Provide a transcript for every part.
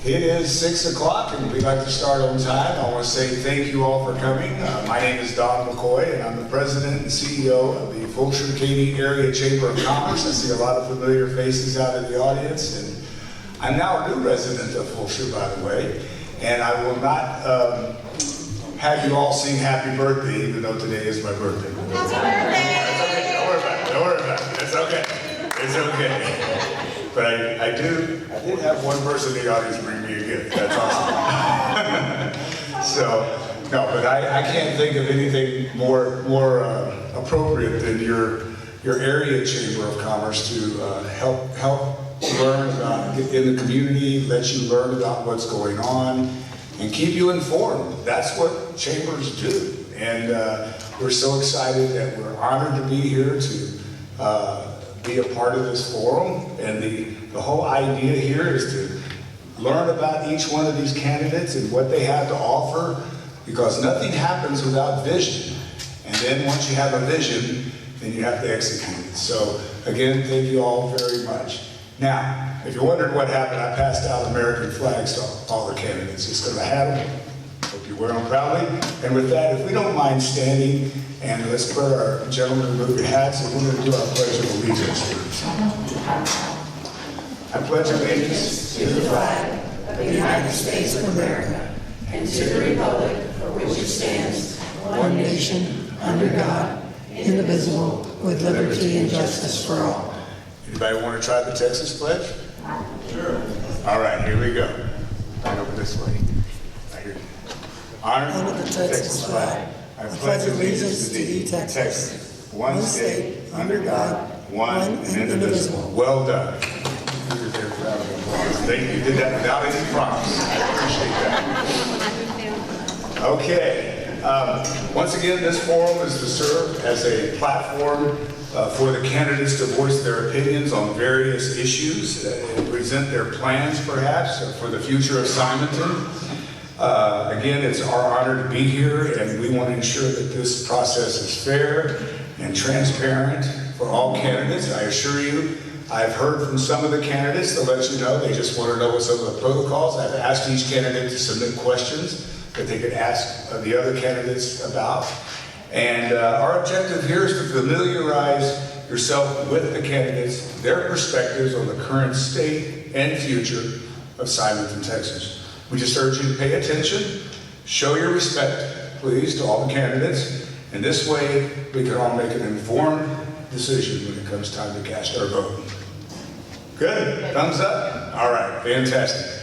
It is 6 o'clock and we'd like to start on time. I want to say thank you all for coming. My name is Don McCoy and I'm the President and CEO of the Fulshear-Katy Area Chamber of Commerce. I see a lot of familiar faces out in the audience, and I'm now a new resident of Fulshear, by the way, and I will not have you all sing happy birthday, even though today is my birthday. Happy birthday! It's okay, don't worry about it, don't worry about it, it's okay, it's okay. But I did have one person in the audience bring me a gift. That's awesome. So, no, but I can't think of anything more appropriate than your area chamber of commerce to help learn about in the community, let you learn about what's going on, and keep you informed. That's what chambers do, and we're so excited that we're honored to be here to be a part of this forum, and the whole idea here is to learn about each one of these candidates and what they have to offer, because nothing happens without vision. And then once you have a vision, then you have to execute it. So again, thank you all very much. Now, if you wondered what happened, I passed out American flags to all the candidates just because I had them. Hope you wear them proudly. And with that, if we don't mind standing, and let's put our gentlemen remove your hats, and we're going to do our Pledge of Allegiance. I pledge allegiance to the flag of the United States of America and to the republic for which it stands, one nation, under God, indivisible, with liberty and justice for all. Anybody want to try the Texas pledge? Sure. All right, here we go. Right over this way. Right here. Honor the Texas flag. I pledge allegiance to thee, Texas, one state, under God, one and indivisible. Well done. Thank you. You did that without any prompts. I appreciate that. Okay. Once again, this forum is to serve as a platform for the candidates to voice their opinions on various issues and present their plans, perhaps, for the future of Simonton. Again, it's our honor to be here, and we want to ensure that this process is fair and transparent for all candidates. I assure you, I've heard from some of the candidates to let you know they just want to know what some of the protocols. I've asked each candidate to submit questions that they could ask the other candidates about. And our objective here is to familiarize yourself with the candidates, their perspectives on the current state and future of Simonton, Texas. We just urge you to pay attention, show your respect, please, to all the candidates, and this way we can all make an informed decision when it comes time to cast our vote. Good? Thumbs up? All right, fantastic.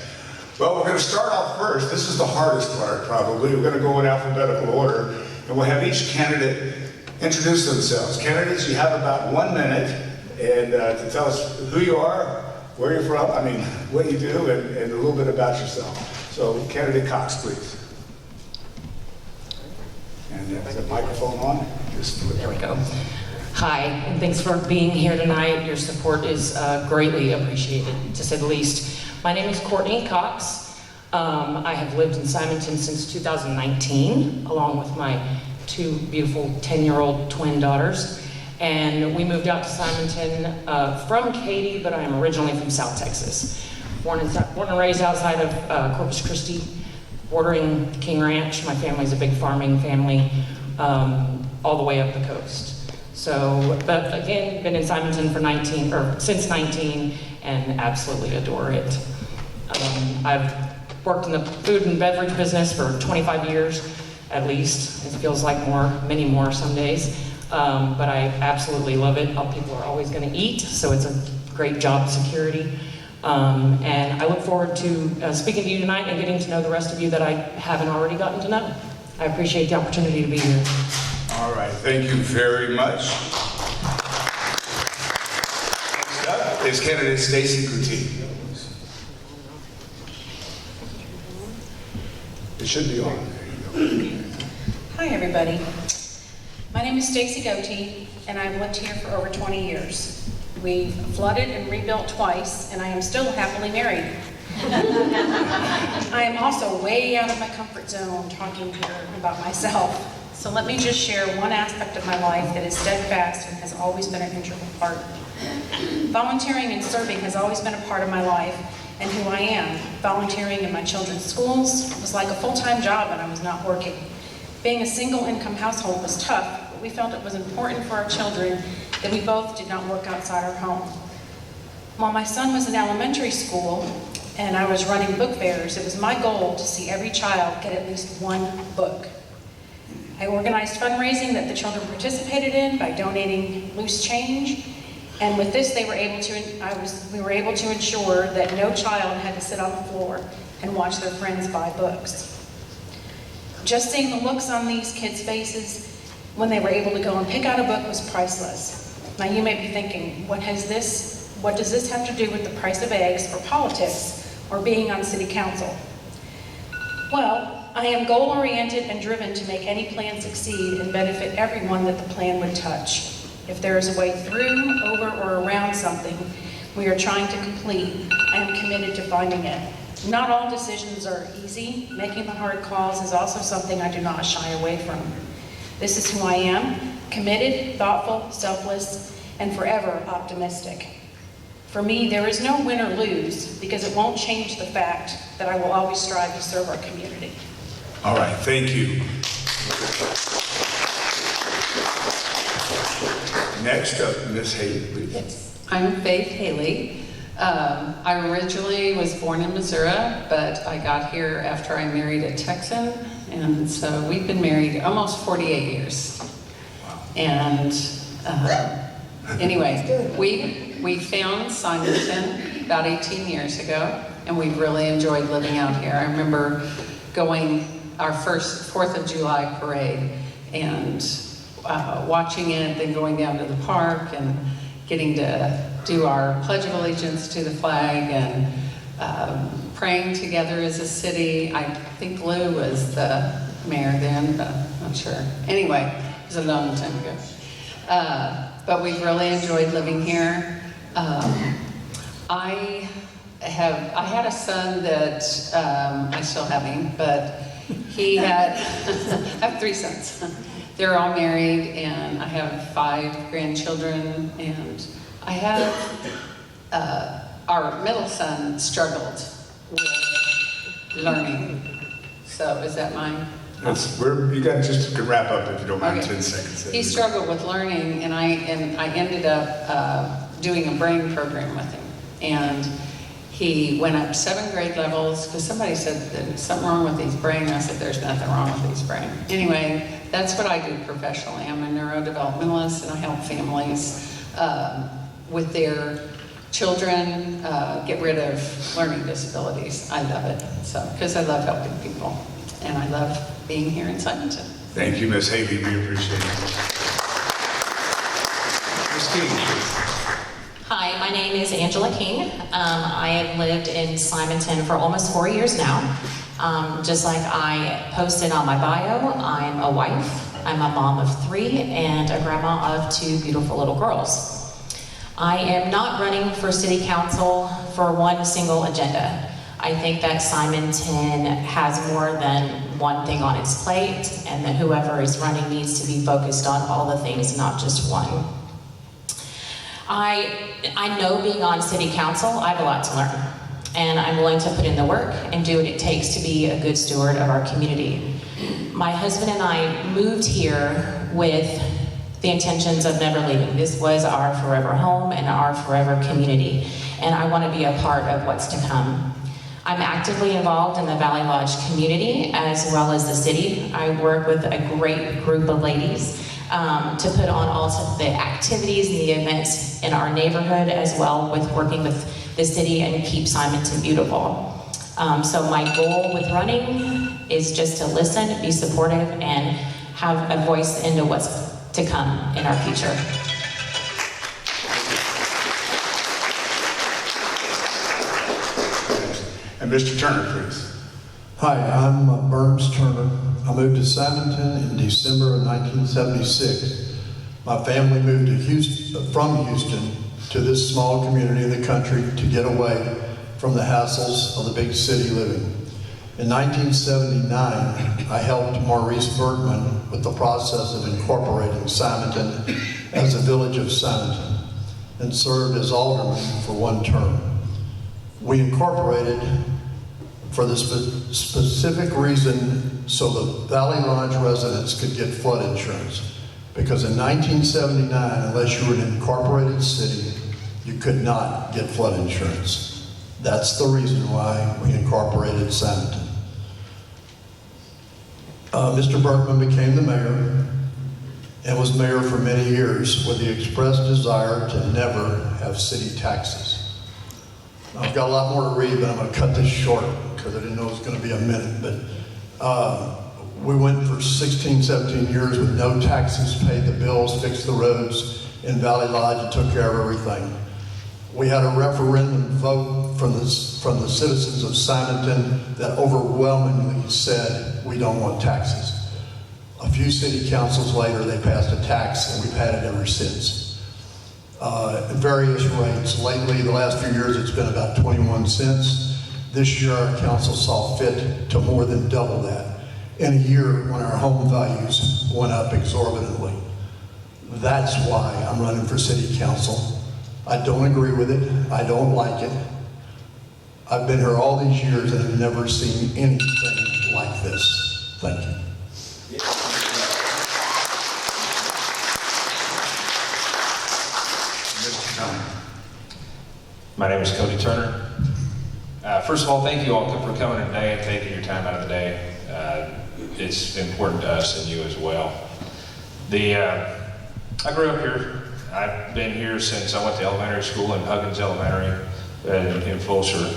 Well, we're going to start off first. This is the hardest part, probably. We're going to go in alphabetical order, and we'll have each candidate introduce themselves. Candidates, you have about 1 minute and to tell us who you are, where you're from, what you do, and a little bit about yourself. So, candidate Cox, please. And is the microphone on? There we go. Hi, and thanks for being here tonight. Your support is greatly appreciated, to say the least. My name is Courtney Cox. I have lived in Simonton since 2019, along with my two beautiful 10-year-old twin daughters. And we moved out to Simonton from Katy, but I am originally from South Texas. Born and raised outside of Corpus Christi, bordering King Ranch. My family's a big farming family, all the way up the coast. So, but again, been in Simonton for since 19, and absolutely adore it. I've worked in the food and beverage business for 25 years, at least. It feels like many more some days. But I absolutely love it. People are always going to eat, so it's a great job security. And I look forward to speaking to you tonight and getting to know the rest of you that I haven't already gotten to know. I appreciate the opportunity to be here. All right, thank you very much. Next up is candidate Stacy Goutte. It should be on. There you go. Hi, everybody. My name is Stacy Goutte, and I've lived here for over 20 years. We've flooded and rebuilt twice, and I am still happily married. I am also way out of my comfort zone talking here about myself. So let me just share one aspect of my life that is steadfast and has always been an integral part. Volunteering and serving has always been a part of my life, and who I am. Volunteering in my children's schools was like a full-time job when I was not working. Being a single-income household was tough, but we felt it was important for our children that we both did not work outside our home. While my son was in elementary school and I was running book fairs, it was my goal to see every child get at least one book. I organized fundraising that the children participated in by donating loose change, and with this we were able to ensure that no child had to sit on the floor and watch their friends buy books. Just seeing the looks on these kids' faces when they were able to go and pick out a book was priceless. Now you may be thinking, what does this have to do with the price of eggs or politics or being on city council? Well, I am goal-oriented and driven to make any plan succeed and benefit everyone that the plan would touch. If there is a way through, over, or around something we are trying to complete, I am committed to finding it. Not all decisions are easy. Making the hard calls is also something I do not shy away from. This is who I am: committed, thoughtful, selfless, and forever optimistic. For me, there is no win or lose, because it won't change the fact that I will always strive to serve our community. All right, thank you. Next up, Ms. Haley, please. Yes. I'm Faith Haley. I originally was born in Missouri, but I got here after I married a Texan, and so we've been married almost 48 years. Wow. And anyway, we found Simonton about 18 years ago, and we've really enjoyed living out here. I remember going our first 4th of July parade and watching it, then going down to the park and getting to do our Pledge of Allegiance to the flag and praying together as a city. I think Lou was the mayor then, but I'm not sure. Anyway, it was a long time ago. But we've really enjoyed living here. I had a son that I still have him, but he had, I have 3 sons. They're all married, and I have 5 grandchildren, and I have, our middle son struggled with learning. So is that mine? You got just to wrap up if you don't mind. Okay. 10 seconds. He struggled with learning, and I ended up doing a brain program with him. And he went up 7 grade levels, because somebody said there's something wrong with his brain. I said, there's nothing wrong with his brain. Anyway, that's what I do professionally. I'm a neurodevelopmentalist, and I help families with their children get rid of learning disabilities. I love it, because I love helping people, and I love being here in Simonton. Thank you, Ms. Haley. We appreciate it. Ms. King, please. Hi, my name is Angela King. I have lived in Simonton for almost 4 years now. Just like I posted on my bio, I'm a wife, I'm a mom of 3, and a grandma of 2 beautiful little girls. I am not running for city council for one single agenda. I think that Simonton has more than one thing on its plate, and that whoever is running needs to be focused on all the things, not just one. I know being on city council, I have a lot to learn, and I'm willing to put in the work and do what it takes to be a good steward of our community. My husband and I moved here with the intentions of never leaving. This was our forever home and our forever community, and I want to be a part of what's to come. I'm actively involved in the Valley Lodge community as well as the city. I work with a great group of ladies to put on all the activities and the events in our neighborhood, as well with working with the city and keep Simonton beautiful. So my goal with running is just to listen, be supportive, and have a voice into what's to come in our future. And Mr. Turner, please. Hi, I'm Burns Turner. I moved to Simonton in December of 1976. My family moved from Houston to this small community in the country to get away from the hassles of the big city living. In 1979, I helped Maurice Bergman with the process of incorporating Simonton as a village of Simonton, and served as alderman for 1 term. We incorporated for the specific reason so the Valley Lodge residents could get flood insurance. Because in 1979, unless you were an incorporated city, you could not get flood insurance. That's the reason why we incorporated Simonton. Mr. Berkman became the mayor and was mayor for many years with the expressed desire to never have city taxes. I've got a lot more to read, but I'm going to cut this short because I didn't know it was going to be a minute. But we went for 16, 17 years with no taxes, paid the bills, fixed the roads in Valley Lodge, and took care of everything. We had a referendum vote from the citizens of Simonton that overwhelmingly said we don't want taxes. A few city councils later, they passed a tax, and we've had it ever since. At various rates. Lately, the last few years, it's been about 21 cents. This year, our council saw fit to more than double that in a year when our home values went up exorbitantly. That's why I'm running for city council. I don't agree with it. I don't like it. I've been here all these years and have never seen anything like this. Thank you. My name is Cody Turner. First of all, thank you all for coming today and taking your time out of the day. It's important to us and you as well. I grew up here. I've been here since I went to elementary school in Huggins Elementary in Fulshear.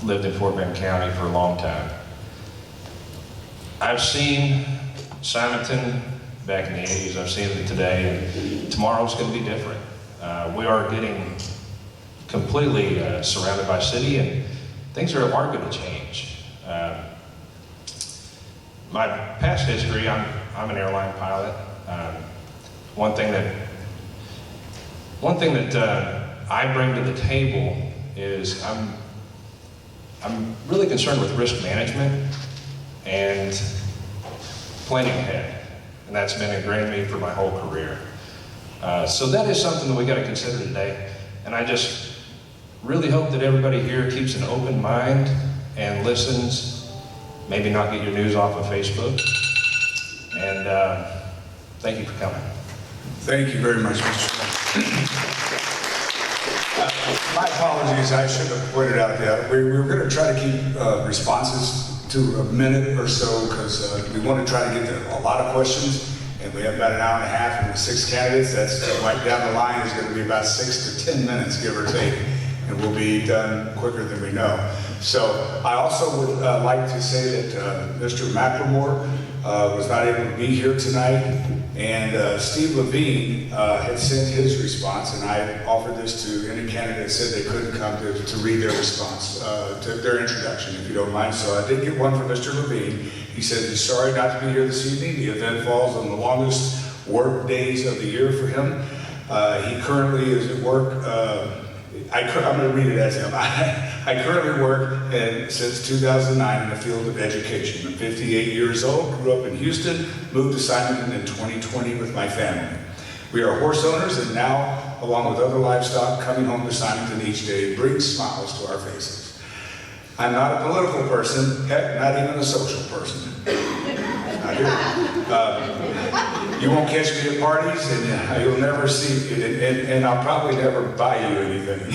Lived in Fort Bend County for a long time. I've seen Simonton back in the 80s. I've seen it today, and tomorrow's going to be different. We are getting completely surrounded by city, and things are going to change. My past history, I'm an airline pilot. One thing that I bring to the table is I'm really concerned with risk management and planning ahead, and that's been ingrained in me for my whole career. So that is something that we got to consider today, and I just really hope that everybody here keeps an open mind and listens. Maybe not get your news off of Facebook. And thank you for coming. Thank you very much, Mr. My apologies, I should have pointed out that we were going to try to keep responses to a minute or so because we want to try to get to a lot of questions, and we have about an hour and a half, and with 6 candidates, that's right down the line is going to be about 6 to 10 minutes, give or take, and we'll be done quicker than we know. So I also would like to say that Mr. McLemore was not able to be here tonight, and Steve Levine had sent his response, and I offered this to any candidate that said they couldn't come to read their response, to their introduction, if you don't mind. So I did get one from Mr. Levine. He said he's sorry not to be here this evening. The event falls on the longest work days of the year for him. He currently is at work. I'm going to read it as him. I currently work since 2009 in the field of education. I'm 58 years old, grew up in Houston, moved to Simonton in 2020 with my family. We are horse owners, and now, along with other livestock, coming home to Simonton each day brings smiles to our faces. I'm not a political person, heck, not even a social person. Not here. You won't catch me at parties, and you'll never see, and I'll probably never buy you anything.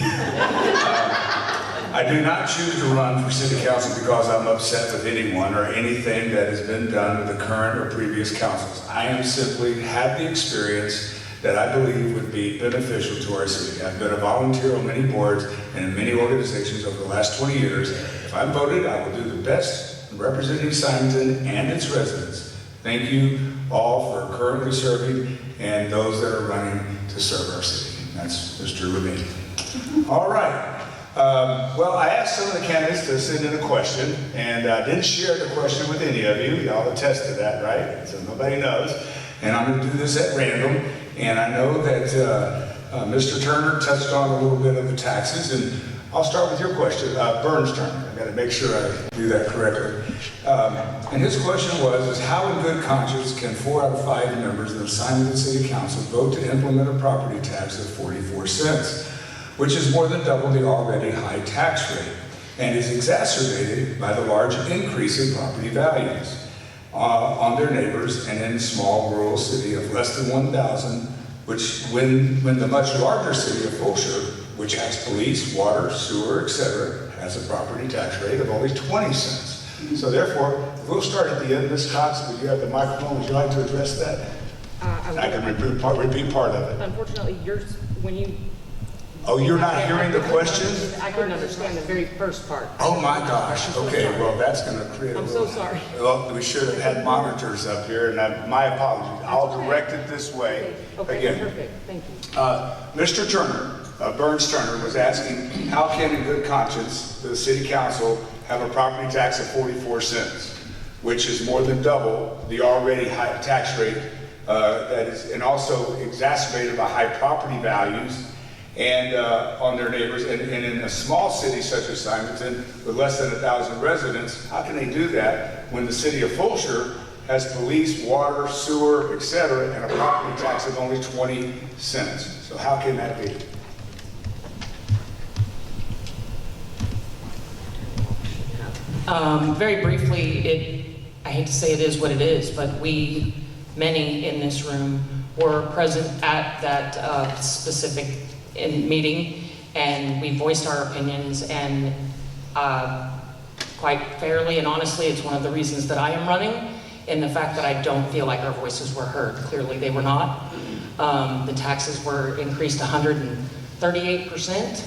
I do not choose to run for city council because I'm upset with anyone or anything that has been done with the current or previous councils. I am simply have the experience that I believe would be beneficial to our city. I've been a volunteer on many boards and in many organizations over the last 20 years. If I'm voted, I will do the best in representing Simonton and its residents. Thank you all for currently serving and those that are running to serve our city. That's Mr. Levine. All right. Well, I asked some of the candidates to send in a question, and I didn't share the question with any of you. Y'all attest to that, right? So nobody knows. And I'm going to do this at random. And I know that Mr. Turner touched on a little bit of the taxes, and I'll start with your question. Burns Turner. I've got to make sure I do that correctly. And his question was, how in good conscience can 4 out of 5 members of the Simonton City Council vote to implement a property tax of 44 cents? which is more than double the already high tax rate, and is exacerbated by the large increase in property values on their neighbors and in a small rural city of less than 1,000, which when the much larger city of Fulshire, which has police, water, sewer, etc., has a property tax rate of only 20 cents. So therefore, we'll start at the end. Ms. Cox, would you have the microphone? Would you like to address that? I can repeat part of it. Unfortunately, when you... Oh, you're not hearing the question? I couldn't understand the very first part. Oh my gosh, okay, well, that's gonna create a I'm little... so sorry. Well, we should have had monitors up here, and my apologies. I'll direct it this way. Okay, Again, perfect, thank you. Mr. Turner, Burns Turner, was asking, how can in good conscience the city council have a property tax of 44 cents, which is more than double the already high tax rate that is, and also exacerbated by high property values and on their neighbors, and in a small city such as Simonton with less than 1,000 residents, how can they do that when the city of Fulshire has police, water, sewer, etc., and a property tax of only 20 cents? So how can that be? Very briefly, I hate to say it is what it is, but many in this room were present at that specific meeting, and we voiced our opinions, and quite fairly and honestly, it's one of the reasons that I am running, in the fact that I don't feel like our voices were heard. Clearly they were not. The taxes were increased 138%,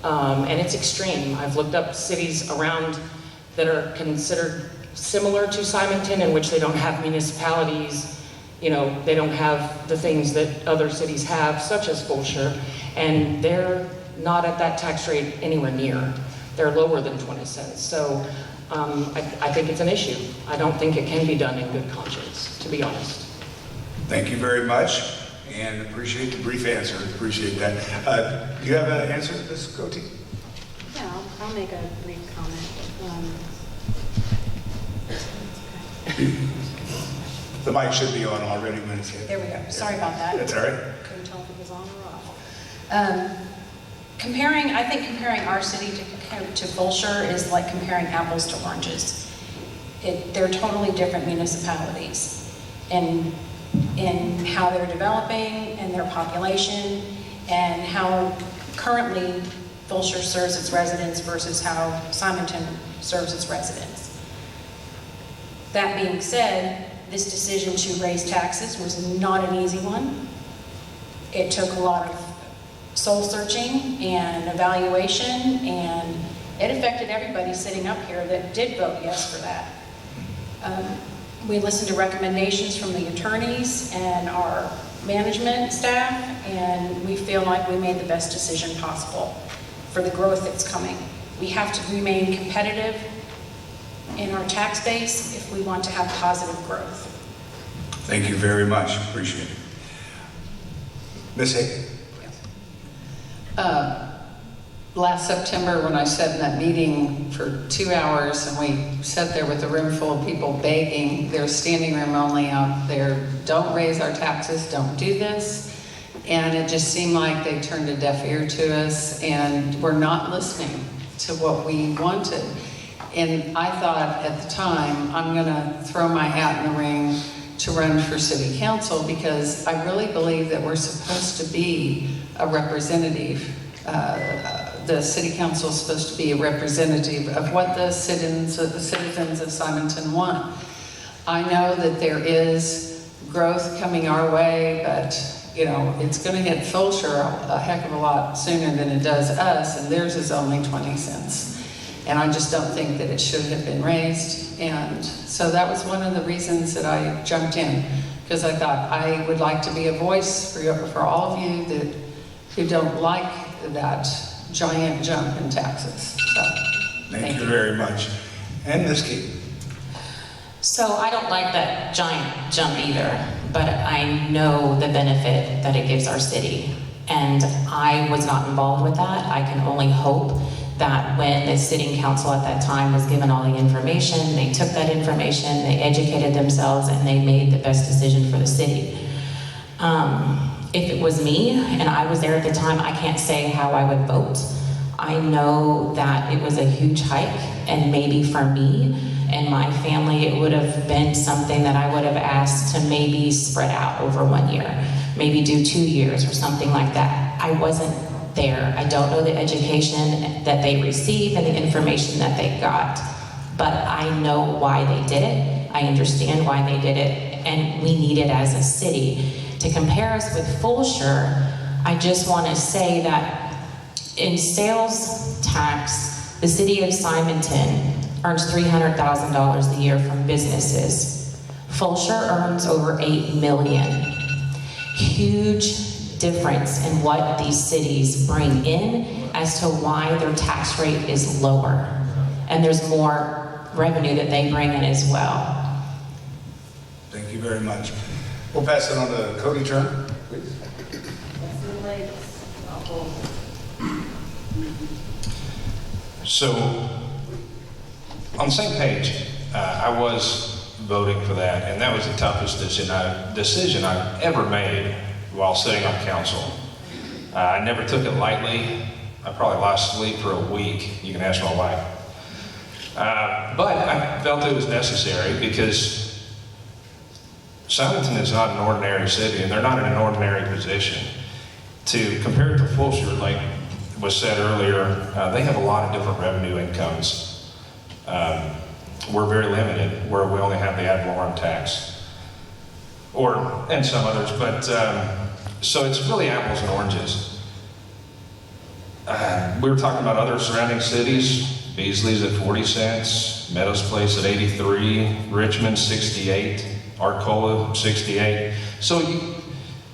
and it's extreme. I've looked up cities around that are considered similar to Simonton, in which they don't have municipalities, you know, they don't have the things that other cities have, such as Fulshire, and they're not at that tax rate anywhere near. They're lower than 20 cents. So I think it's an issue. I don't think it can be done in good conscience, to be honest. Thank you very much, and appreciate the brief answer. Appreciate that. Do you have an answer to this, Coty? Yeah, I'll make a brief comment. The mic should be on already when it's hit. There we go. Sorry about that. That's all right. Couldn't tell if it was on or off. I think comparing our city to Fulshire is like comparing apples to oranges. They're totally different municipalities in how they're developing and their population and how currently Fulshire serves its residents versus how Simonton serves its residents. That being said, this decision to raise taxes was not an easy one. It took a lot of soul searching and evaluation, and it affected everybody sitting up here that did vote yes for that. We listened to recommendations from the attorneys and our management staff, and we feel like we made the best decision possible for the growth that's coming. We have to remain competitive in our tax base if we want to have positive growth. Thank you very much. Appreciate it. Ms. Hagan. Last September, when I sat in that meeting for 2 hours and we sat there with a room full of people begging, there's standing room only out there, don't raise our taxes, don't do this. And it just seemed like they turned a deaf ear to us and were not listening to what we wanted. And I thought at the time, I'm gonna throw my hat in the ring to run for city council, because I really believe that we're supposed to be a representative. The city council is supposed to be a representative of what the citizens of Simonton want. I know that there is growth coming our way, but you know, it's gonna hit Fulshire a heck of a lot sooner than it does us, and theirs is only 20 cents. And I just don't think that it should have been raised. And so that was one of the reasons that I jumped in, because I thought I would like to be a voice for all of you who don't like that giant jump in taxes. So, Thank you very much. And Ms. Keaton. So I don't like that giant jump either, but I know the benefit that it gives our city. And I was not involved with that. I can only hope that when the sitting council at that time was given all the information, they took that information, they educated themselves, and they made the best decision for the city. If it was me and I was there at the time, I can't say how I would vote. I know that it was a huge hike, and maybe for me and my family, it would have been something that I would have asked to maybe spread out over 1 year, maybe do 2 years or something like that. I wasn't there. I don't know the education that they received and the information that they got, but I know why they did it. I understand why they did it, and we need it as a city. To compare us with Fulshire, I just want to say that in sales tax, the city of Simonton earns $300,000 a year from businesses. Fulshire earns over $8 million. Huge difference in what these cities bring in as to why their tax rate is lower. And there's more revenue that they bring in as well. Thank you very much. We'll pass it on to Cody Turner, please. So, on the same page, I was voting for that, and that was the toughest decision I've ever made while sitting on council. I never took it lightly. I probably lost sleep for a week. You can ask my wife. But I felt it was necessary because Simonton is not an ordinary city, and they're not in an ordinary position. To compare it to Fulshire, like was said earlier, they have a lot of different revenue incomes. We're very limited, where we only have the ad valorem tax, and some others, but so it's really apples and oranges. We were talking about other surrounding cities. Beasley's at 40 cents, Meadows Place at 83, Richmond 68, Arcola 68. So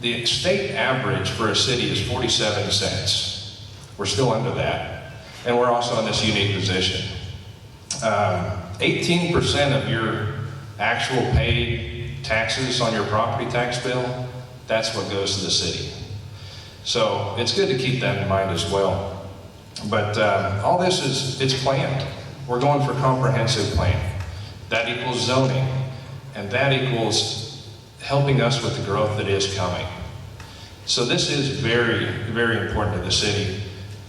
the state average for a city is 47 cents. We're still under that. And we're also in this unique position. 18% of your actual paid taxes on your property tax bill, that's what goes to the city. So it's good to keep that in mind as well. But all this it's planned. We're going for comprehensive plan. That equals zoning, and that equals helping us with the growth that is coming. So this is very, very important to the city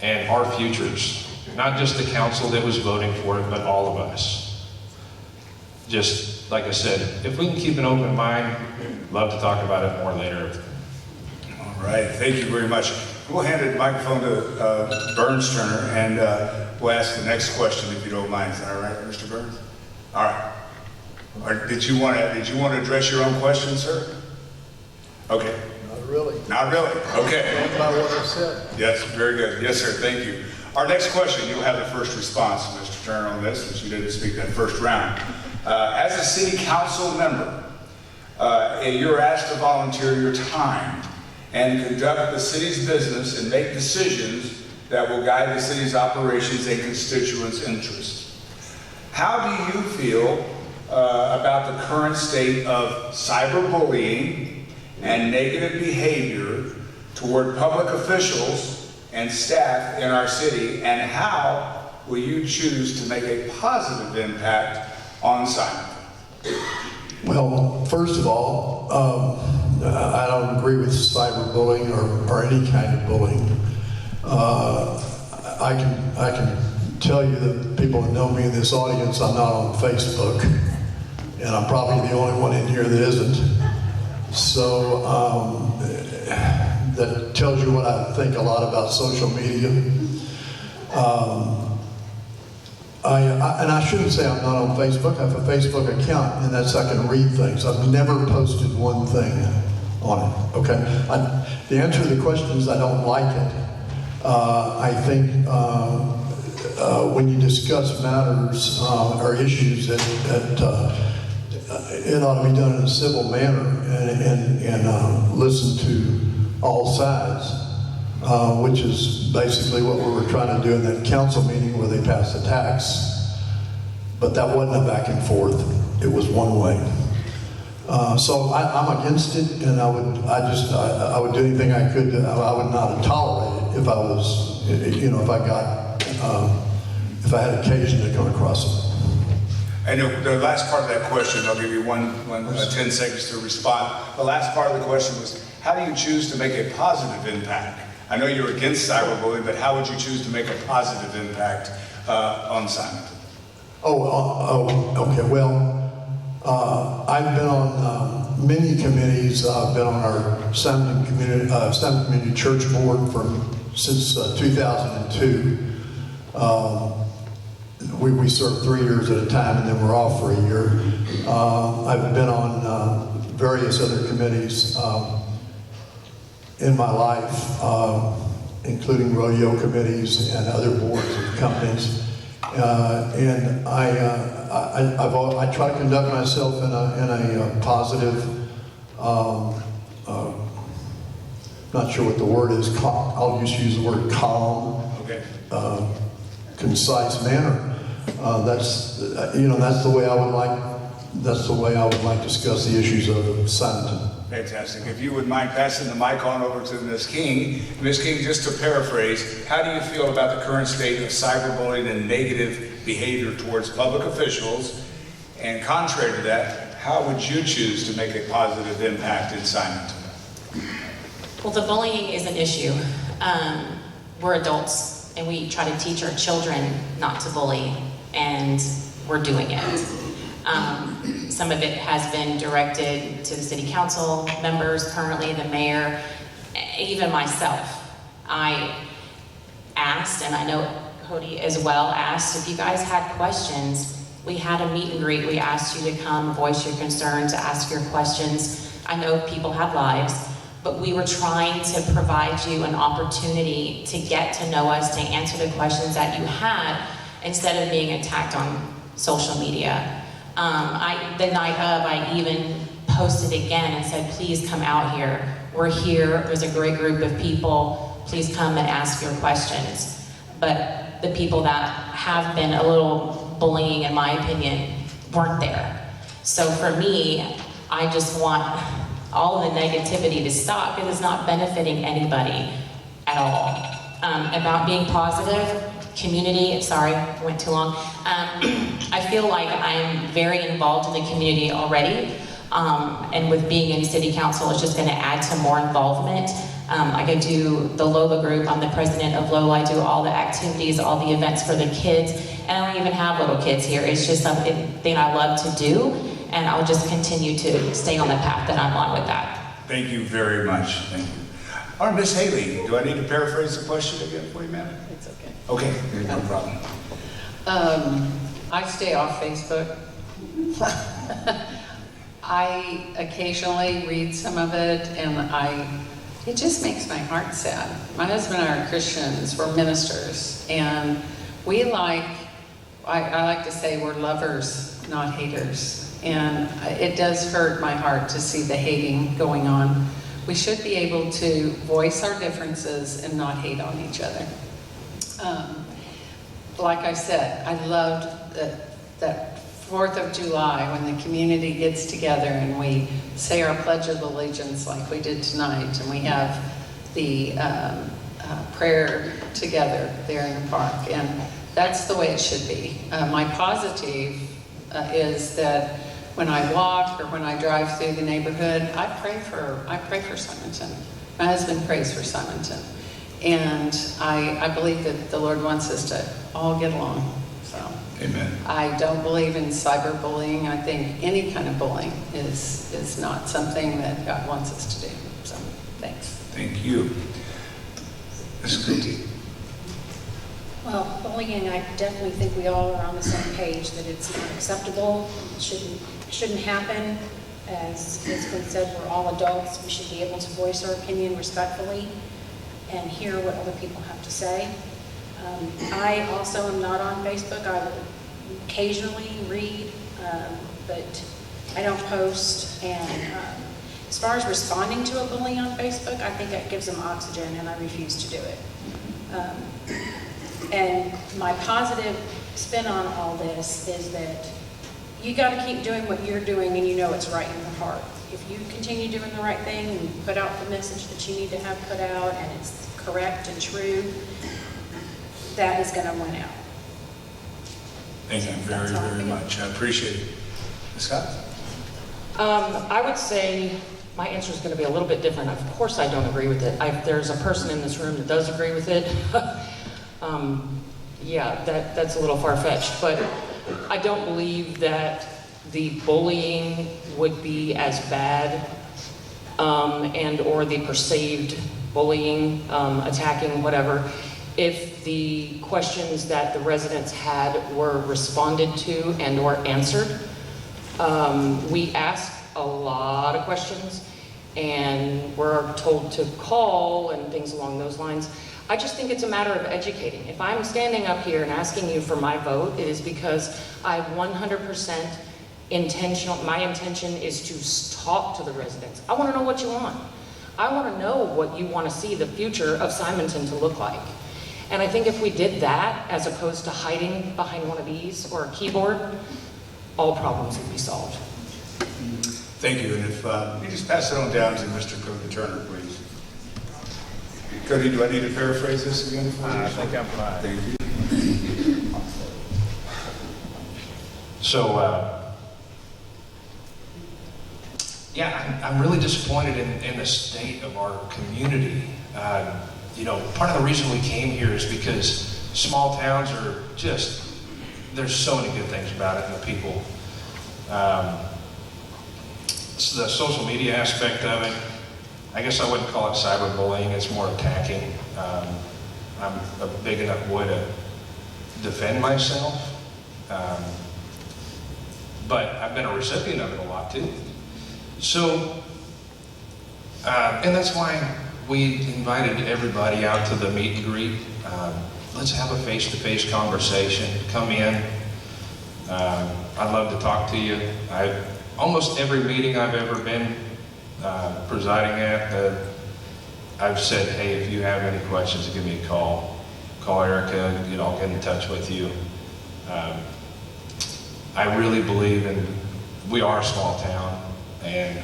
and our futures. Not just the council that was voting for it, but all of us. Just like I said, if we can keep an open mind, love to talk about it more later. All right, thank you very much. We'll hand the microphone to Burns Turner, and we'll ask the next question if you don't mind. Is that all right, Mr. Burns? All right. Did you want to address your own question, sir? Okay. Not really. Not really. Okay. Stand by what I said. Yes, very good. Yes, sir. Thank you. Our next question, you'll have the first response, Mr. Turner, on this, since you didn't speak that first round. As a city council member, you're asked to volunteer your time and conduct the city's business and make decisions that will guide the city's operations and constituents' interests. How do you feel about the current state of cyberbullying and negative behavior toward public officials and staff in our city, and how will you choose to make a positive impact on Simonton? Well, first of all, I don't agree with cyberbullying or any kind of bullying. I can tell you that people that know me in this audience, I'm not on Facebook, and I'm probably the only one in here that isn't. So that tells you what I think a lot about social media. And I shouldn't say I'm not on Facebook. I have a Facebook account, and that's I can read things. I've never posted one thing on it, okay? The answer to the question is I don't like it. I think when you discuss matters or issues that it ought to be done in a civil manner and listen to all sides, which is basically what we were trying to do in that council meeting where they passed the tax. But that wasn't a back and forth. It was one way. So I'm against it, and I would do anything I could. I would not tolerate it if I was, if I had occasion to come across it. And the last part of that question, I'll give you 10 seconds to respond. The last part of the question was, how do you choose to make a positive impact? I know you're against cyberbullying, but how would you choose to make a positive impact on Simonton? Okay. Well, I've been on many committees. I've been on our Simonton Community Church Board since 2002. We serve 3 years at a time, and then we're off for a year. I've been on various other committees in my life, including rodeo committees and other boards of companies. And I try to conduct myself in a positive, not sure what the word is, I'll just use the word calm, Okay. Concise manner. That's the way I would like to discuss the issues of Simonton. Fantastic. If you would mind passing the mic on over to Ms. King. Ms. King, just to paraphrase, how do you feel about the current state of cyberbullying and negative behavior towards public officials? And contrary to that, how would you choose to make a positive impact in Simonton? Well, the bullying is an issue. We're adults, and we try to teach our children not to bully, and we're doing it. Some of it has been directed to the city council members, currently the mayor, even myself. I asked, and I know Cody as well asked, if you guys had questions. We had a meet and greet. We asked you to come, voice your concerns, ask your questions. I know people have lives, but we were trying to provide you an opportunity to get to know us, to answer the questions that you had, instead of being attacked on social media. The night of, I even posted again and said, please come out here. We're here, there's a great group of people, please come and ask your questions. But the people that have been a little bullying, in my opinion, weren't there. So for me, I just want all of the negativity to stop, because it's not benefiting anybody at all. About being positive, community, sorry, I went too long. I feel like I'm very involved in the community already, and with being in city council, it's just gonna add to more involvement. I go do the Lola group, I'm the president of Lola, I do all the activities, all the events for the kids, and I don't even have little kids here. It's just something I love to do, and I'll just continue to stay on the path that I'm on with that. Thank you very much. Thank you. All right, Ms. Haley, do I need to paraphrase the question again for you, ma'am? It's okay. Okay, no problem. I stay off Facebook. I occasionally read some of it, and it just makes my heart sad. My husband and I are Christians, we're ministers, and I like to say we're lovers, not haters. And it does hurt my heart to see the hating going on. We should be able to voice our differences and not hate on each other. Like I said, I loved that 4th of July when the community gets together and we say our Pledge of Allegiance like we did tonight, and we have the prayer together there in the park, and that's the way it should be. My positive is that when I walk or when I drive through the neighborhood, I pray for Simonton. My husband prays for Simonton. And I believe that the Lord wants us to all get along. So Amen. I don't believe in cyberbullying. I think any kind of bullying is not something that God wants us to do. So thanks. Thank you. Ms. Cootie. Well, bullying, I definitely think we all are on the same page that it's not acceptable, it shouldn't happen. As has been said, we're all adults. We should be able to voice our opinion respectfully and hear what other people have to say. I also am not on Facebook. I will occasionally read, but I don't post. And as far as responding to a bully on Facebook, I think that gives them oxygen, and I refuse to do it. And my positive spin on all this is that you got to keep doing what you're doing, and you know it's right in your heart. If you continue doing the right thing and put out the message that you need to have put out, and it's correct and true, that is going to win out. Thank you very, very much. I appreciate it. Ms. Scott? I would say my answer is going to be a little bit different. Of course I don't agree with it. If there's a person in this room that does agree with it, yeah, that's a little far-fetched. But I don't believe that the bullying would be as bad and or the perceived bullying, attacking, whatever, if the questions that the residents had were responded to and or answered. We ask a lot of questions and we're told to call and things along those lines. I just think it's a matter of educating. If I'm standing up here and asking you for my vote, it is because I 100% my intention is to talk to the residents. I want to know what you want. I want to know what you want to see the future of Simonton to look like. And I think if we did that, as opposed to hiding behind one of these or a keyboard, all problems would be solved. Thank you, and if you just pass it on down to Mr. Cody Turner, please. Cody, do I need to paraphrase this again for you? I think I'm fine. Thank you. So, yeah, I'm really disappointed in the state of our community. You know, part of the reason we came here is because small towns are just, there's so many good things about it and the people. So the social media aspect of it, I guess I wouldn't call it cyberbullying, it's more attacking. I'm a big enough boy to defend myself. But I've been a recipient of it a lot too. So, and that's why we invited everybody out to the meet and greet. Let's have a face-to-face conversation. Come in. I'd love to talk to you. Almost every meeting I've ever been presiding at, I've said, hey, if you have any questions, give me a call. Call Erica, I'll get in touch with you. I really believe we are a small town, and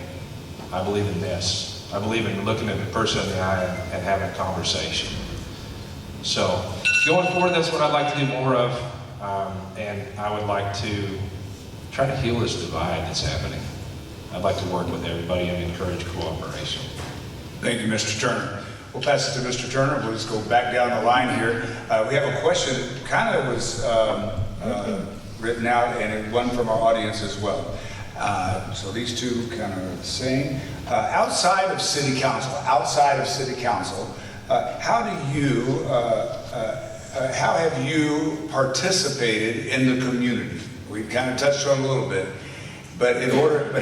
I believe in this. I believe in looking at the person in the eye and having a conversation. So going forward, that's what I'd like to do more of, and I would like to try to heal this divide that's happening. I'd like to work with everybody and encourage cooperation. Thank you, Mr. Turner. We'll pass it to Mr. Turner. We'll just go back down the line here. We have a question that kind of was written out, and one from our audience as well. So these two kind of the same. Outside of City Council, how have you participated in the community? We've kind of touched on it a little bit, but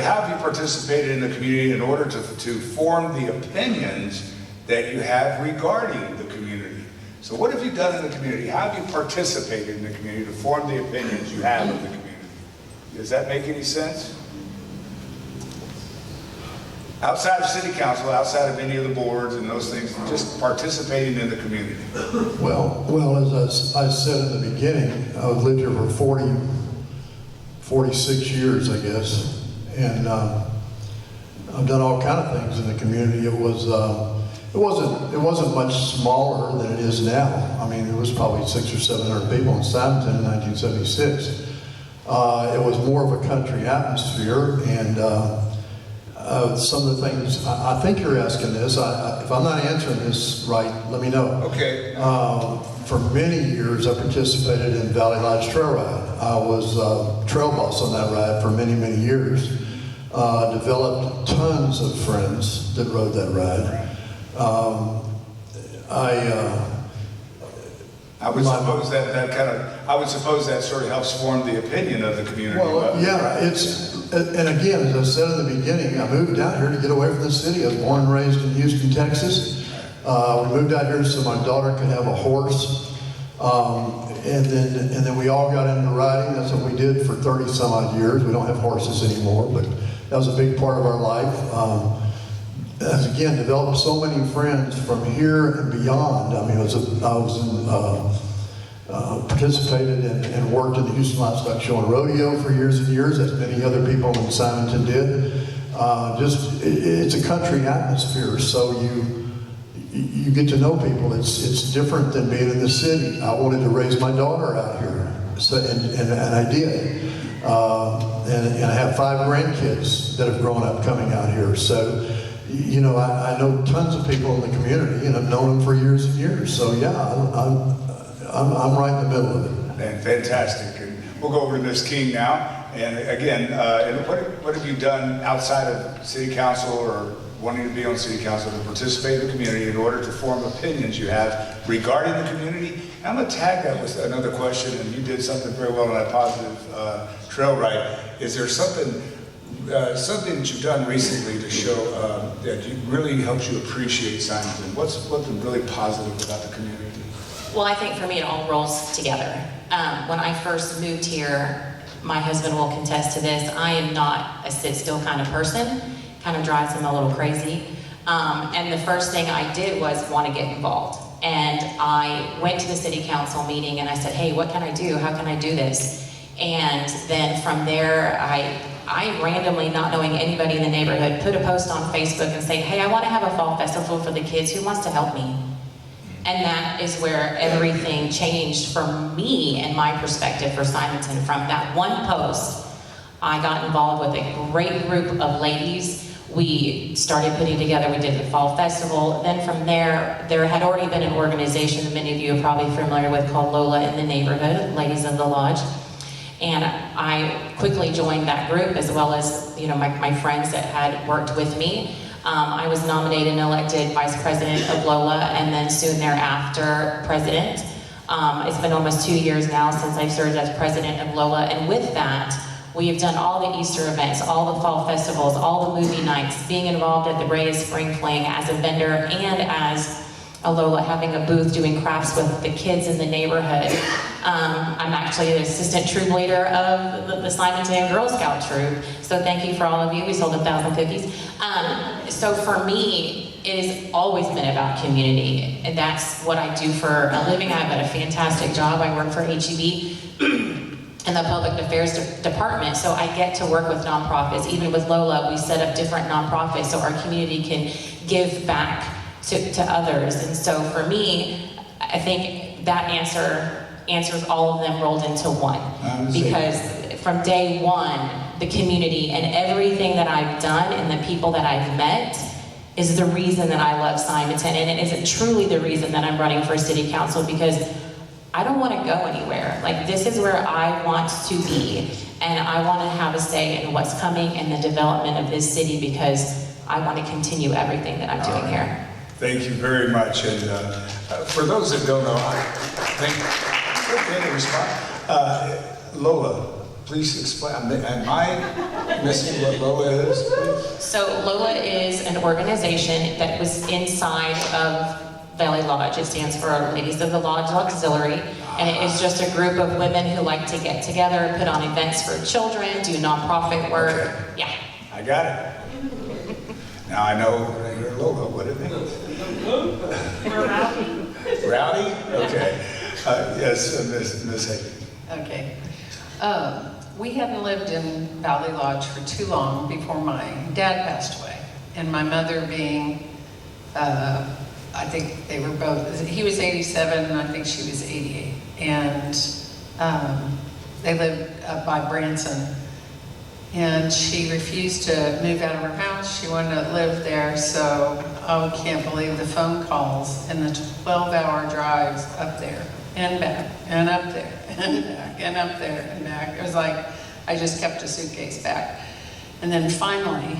how have you participated in the community in order to form the opinions that you have regarding the community? So what have you done in the community? How have you participated in the community to form the opinions you have of the community? Does that make any sense? Outside of City Council, outside of any of the boards and those things, just participating in the community. Well, as I said in the beginning, I've lived here for 46 years, I guess, and I've done all kind of things in the community. It wasn't much smaller than it is now. I mean, there was probably 600 or 700 people in Simonton in 1976. It was more of a country atmosphere, and some of the things, I think you're asking this, if I'm not answering this right, let me know. Okay. For many years, I participated in Valley Lodge Trail Ride. I was trail boss on that ride for many, many years. Developed tons of friends that rode that ride. I would suppose that sort of helps form the opinion of the community. Well, yeah, and again, as I said in the beginning, I moved out here to get away from the city. I was born and raised in Houston, Texas. We moved out here so my daughter could have a horse. And then we all got into riding. That's what we did for 30 some odd years. We don't have horses anymore, but that was a big part of our life. As again, developed so many friends from here and beyond. I mean, participated and worked in the Houston Livestock Show and Rodeo for years and years, as many other people in Simonton did. It's a country atmosphere, so you get to know people. It's different than being in the city. I wanted to raise my daughter out here, and I did. and I have 5 grandkids that have grown up coming out here. So, you know, I know tons of people in the community, and I've known them for years and years. So yeah, I'm right in the middle of it. And fantastic. And we'll go over to Ms. King now. And again, and what have you done outside of city council or wanting to be on city council to participate in the community in order to form opinions you have regarding the community? I'm going to tag that with another question, and you did something very well on that positive trail ride. Is there something that you've done recently to show that really helps you appreciate Simonton? What's been really positive about the community? Well, I think for me it all rolls together. When I first moved here, my husband will contest to this, I am not a sit-still kind of person. Kind of drives him a little crazy. And the first thing I did was want to get involved. And I went to the city council meeting and I said, hey, what can I do? How can I do this? And then from there, I randomly, not knowing anybody in the neighborhood, put a post on Facebook and say, hey, I want to have a fall festival for the kids. Who wants to help me? And that is where everything changed for me and my perspective for Simonton. From that one post, I got involved with a great group of ladies. We started putting together, we did the fall festival. Then from there, there had already been an organization that many of you are probably familiar with called Lola in the Neighborhood, Ladies of the Lodge. And I quickly joined that group, as well as my friends that had worked with me. I was nominated and elected vice president of Lola, and then soon thereafter, president. It's been almost 2 years now since I've served as president of Lola, and with that, we have done all the Easter events, all the fall festivals, all the movie nights, being involved at the Reyes Spring Fling as a vendor and as a Lola, having a booth doing crafts with the kids in the neighborhood. I'm actually the assistant troop leader of the Simonton Girl Scout troop, so thank you for all of you. We sold 1,000 cookies. So for me, it has always been about community, and that's what I do for a living. I've got a fantastic job. I work for HEB in the public affairs department, so I get to work with nonprofits. Even with Lola, we set up different nonprofits so our community can give back to others. And so for me, I think that answers all of them rolled into one. Because from day one, the community and everything that I've done and the people that I've met is the reason that I love Simonton, and it is truly the reason that I'm running for city council, because I don't want to go anywhere. Like, this is where I want to be, and I want to have a say in what's coming and the development of this city, because I want to continue everything that I'm doing here. Thank you very much. And for those that don't know, I think okay to respond. Lola, please explain. Am I missing what Lola is, please? So Lola is an organization that was inside of Valley Lodge. It stands for Ladies of the Lodge Auxiliary, and it is just a group of women who like to get together, put on events for children, do nonprofit work. Okay. Yeah. I got it. Now I know when I hear Lola what it means. Rowdy. Rowdy? Okay. Yes, Ms. Hagan. Okay. We hadn't lived in Valley Lodge for too long before my dad passed away. And my mother being, I think they were both, he was 87 and I think she was 88. And they lived up by Branson. And she refused to move out of her house. She wanted to live there. So I can't believe the phone calls and the 12-hour drives up there and back and up there and back and up there and back. It was like I just kept a suitcase back. And then finally,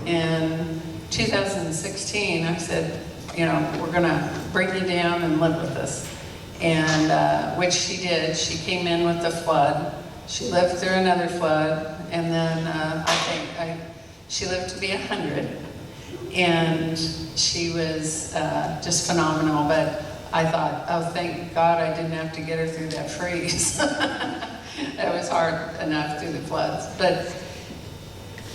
in 2016, I said, we're gonna bring you down and live with us. And which she did. She came in with the flood. She lived through another flood. And then she lived to be 100. And she was just phenomenal. But I thought, oh, thank God I didn't have to get her through that freeze. That was hard enough through the floods. But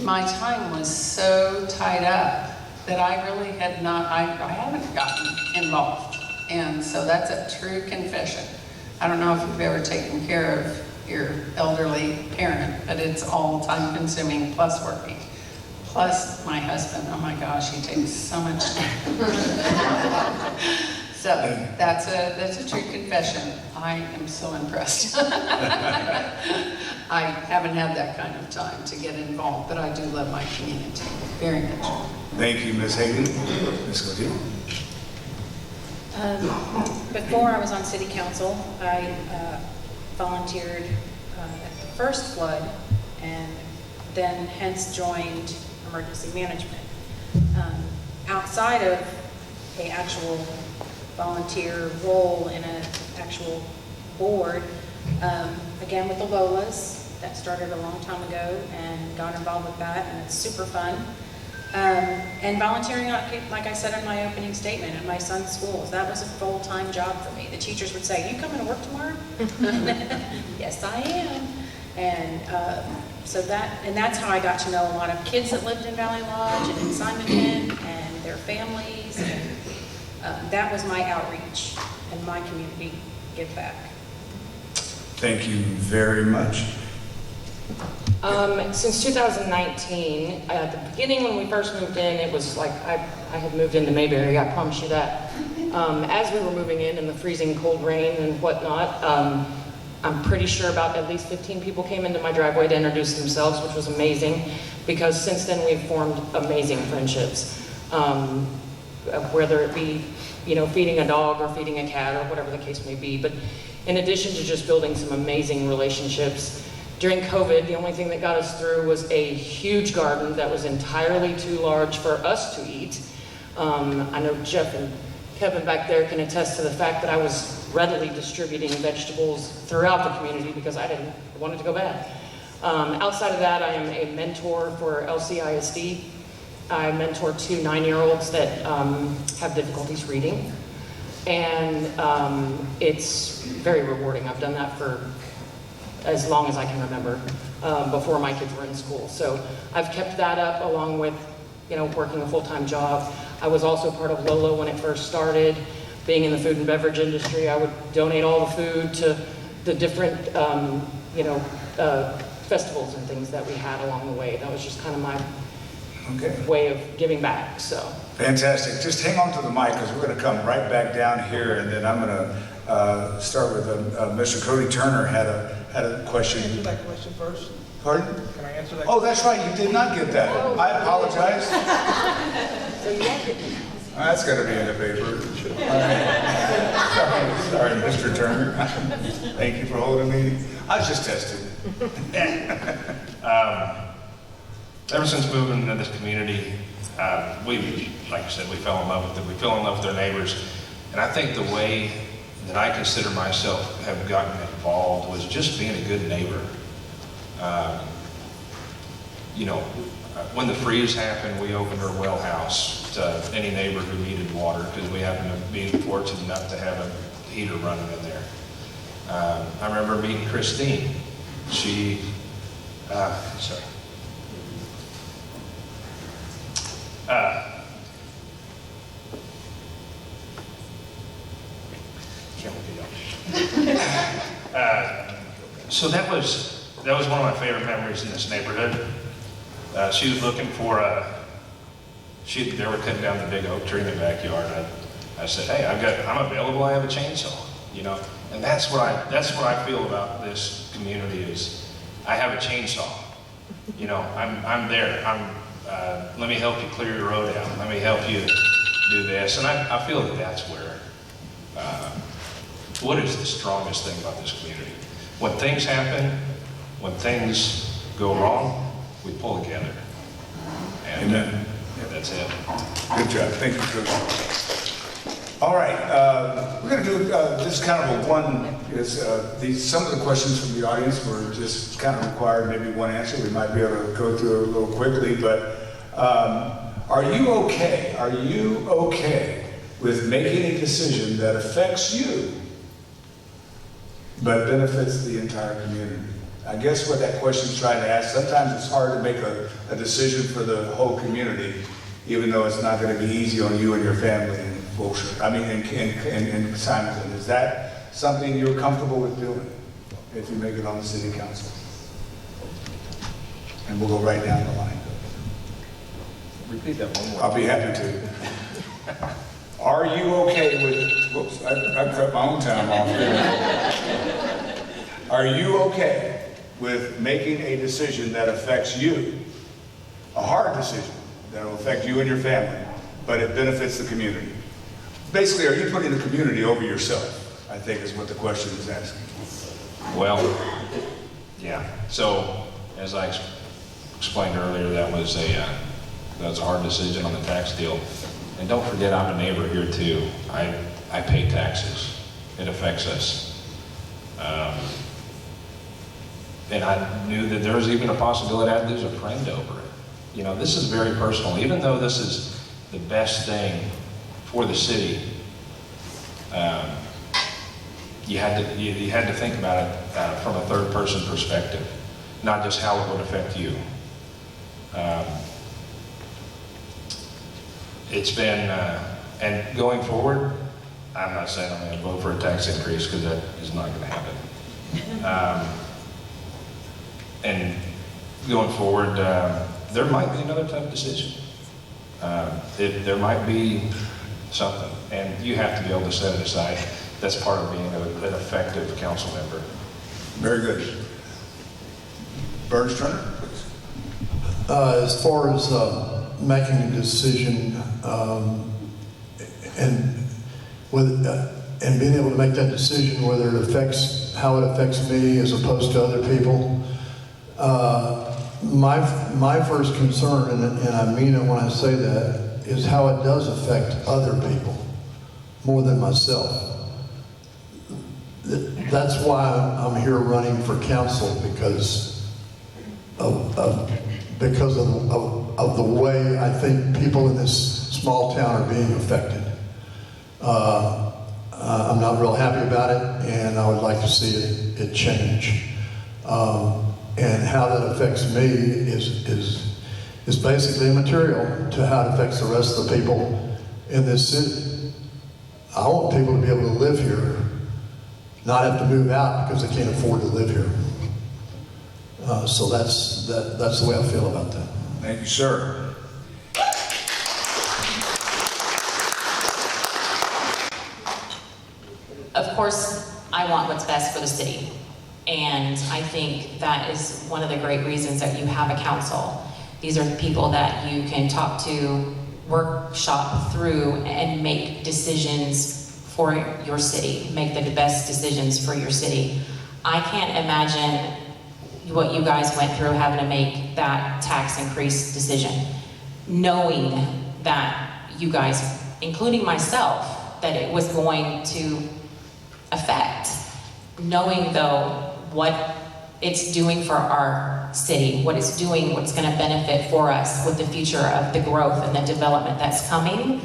my time was so tied up that I really had not, I haven't gotten involved. And so that's a true confession. I don't know if you've ever taken care of your elderly parent, but it's all time consuming plus working. Plus my husband, oh my gosh, he takes so much time. So that's a true confession. I am so impressed. I haven't had that kind of time to get involved, but I do love my community very much. Thank you, Ms. Hayden. Ms. Godin? Before I was on city council, I volunteered at the first flood and then hence joined emergency management. Outside of a actual volunteer role in an actual board, again with the Lolas, that started a long time ago and got involved with that, and it's super fun. And volunteering, like I said in my opening statement, at my son's schools, that was a full-time job for me. The teachers would say, "You coming to work tomorrow?" Yes, I am. And that's how I got to know a lot of kids that lived in Valley Lodge and in Simonton and their families. And that was my outreach and my community give back. Thank you very much. Since 2019, at the beginning when we first moved in, it was like I had moved into Mayberry, I promise you that. As we were moving in the freezing cold rain and whatnot, I'm pretty sure about at least 15 people came into my driveway to introduce themselves, which was amazing, because since then we've formed amazing friendships. Whether it be, feeding a dog or feeding a cat or whatever the case may be. But in addition to just building some amazing relationships, during COVID, the only thing that got us through was a huge garden that was entirely too large for us to eat. I know Jeff and Kevin back there can attest to the fact that I was readily distributing vegetables throughout the community because I wanted to go bad. Outside of that, I am a mentor for LCISD. I mentor 2 9-year-olds that have difficulties reading. And it's very rewarding. I've done that for as long as I can remember, before my kids were in school. So I've kept that up along with, working a full-time job. I was also part of Lolo when it first started. Being in the food and beverage industry, I would donate all the food to the different, festivals and things that we had along the way. That was just kind of my way of giving back, so. Fantastic. Just hang on to the mic because we're going to come right back down here, and then I'm going to start with Mr. Cody Turner had a question. Can I answer that question first? Pardon? Can I answer that? Oh, that's right. You did not get that. I apologize. That's going to be in the paper. All right. Sorry, Mr. Turner. Thank you for holding me. I was just testing. Ever since moving into this community, like I said, we fell in love with it. We fell in love with our neighbors. And I think the way that I consider myself have gotten involved was just being a good neighbor. When the freeze happened, we opened our well house to any neighbor who needed water because we happened to be fortunate enough to have a heater running in there. I remember meeting Christine. She, sorry. Can't look at y'all. So that was one of my favorite memories in this neighborhood. She was looking for they were cutting down the big oak tree in the backyard. And I said, "Hey, I'm available. I have a chainsaw." And that's what I feel about this community is I have a chainsaw. I'm there. Let me help you clear your road out. Let me help you do this. And I feel that that's where, what is the strongest thing about this community? When things happen, when things go wrong, we pull together. And Amen. That's it. Good job. Thank you, Coach. All right. We're going to do this kind of a one. Some of the questions from the audience were just kind of required maybe one answer. We might be able to go through it a little quickly, but are you okay? Are you okay with making a decision that affects you but benefits the entire community? I guess what that question's trying to ask, sometimes it's hard to make a decision for the whole community, even though it's not going to be easy on you and your family in Simonton. Is that something you're comfortable with doing if you make it on the city council? And we'll go right down the line. Repeat that one more. I'll be happy to. Are you okay with, whoops, I cut my own time off. Are you okay with making a decision that affects you, a hard decision that will affect you and your family, but it benefits the community. Basically, are you putting the community over yourself? I think is what the question is asking. Well, yeah. So, as I explained earlier, that was a hard decision on the tax deal. And don't forget, I'm a neighbor here too. I pay taxes. It affects us. And I knew that there was even a possibility I'd lose a friend over it. You know, this is very personal. Even though this is the best thing for the city, you had to think about it from a third-person perspective, not just how it would affect you. It's been, and going forward, I'm not saying I'm going to vote for a tax increase because that is not going to happen. And going forward, there might be another tough decision. There might be something, and you have to be able to set it aside. That's part of being an effective council member. Very good. Burns Turner, please. As far as making a decision and being able to make that decision, whether it affects how it affects me as opposed to other people, my first concern, and I mean it when I say that, is how it does affect other people more than myself. That's why I'm here running for council, because of the way I think people in this small town are being affected. I'm not real happy about it, and I would like to see it change. And how that affects me is basically immaterial to how it affects the rest of the people in this city. I want people to be able to live here, not have to move out because they can't afford to live here. So that's the way I feel about that. Thank you, sir. Of course, I want what's best for the city. And I think that is one of the great reasons that you have a council. These are people that you can talk to, workshop through, and make decisions for your city, make the best decisions for your city. I can't imagine what you guys went through having to make that tax increase decision, knowing that you guys, including myself, that it was going to affect, knowing though what it's doing for our city, what it's doing, what's going to benefit for us with the future of the growth and the development that's coming.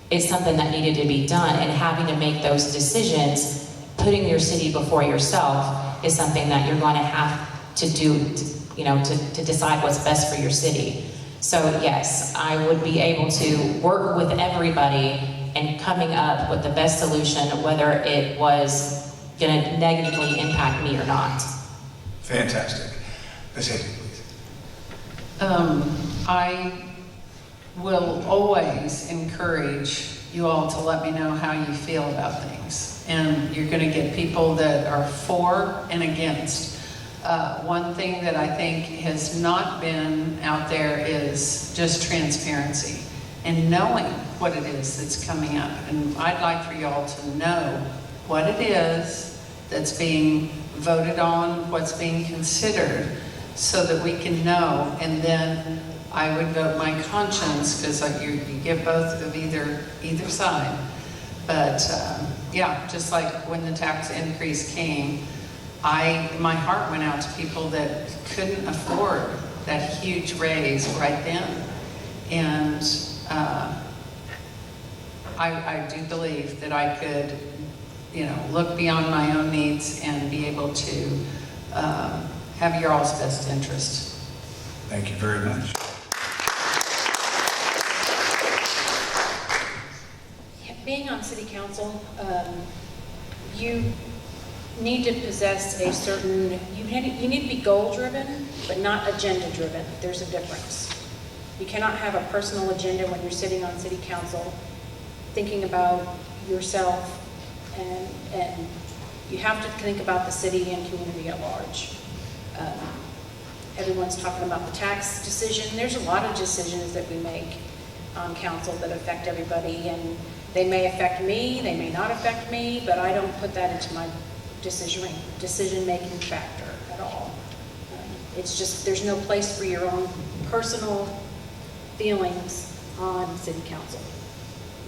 It's something that needed to be done, and having to make those decisions, putting your city before yourself, is something that you're going to have to do, to decide what's best for your city. So yes, I would be able to work with everybody and coming up with the best solution, whether it was going to negatively impact me or not. Fantastic. Ms. Haley, please. I will always encourage you all to let me know how you feel about things. And you're going to get people that are for and against. One thing that I think has not been out there is just transparency and knowing what it is that's coming up. And I'd like for y'all to know what it is that's being voted on, what's being considered, so that we can know. And then I would vote my conscience, because you get both of either side. But yeah, just like when the tax increase came, my heart went out to people that couldn't afford that huge raise right then. And I do believe that I could, look beyond my own needs and be able to have your all's best interest. Thank you very much. Being on city council, you need to possess a certain, you need to be goal-driven, but not agenda-driven. There's a difference. You cannot have a personal agenda when you're sitting on city council, thinking about yourself, and you have to think about the city and community at large. Everyone's talking about the tax decision. There's a lot of decisions that we make on council that affect everybody, and they may affect me, they may not affect me, but I don't put that into my decision-making factor at all. It's just, there's no place for your own personal feelings on city council.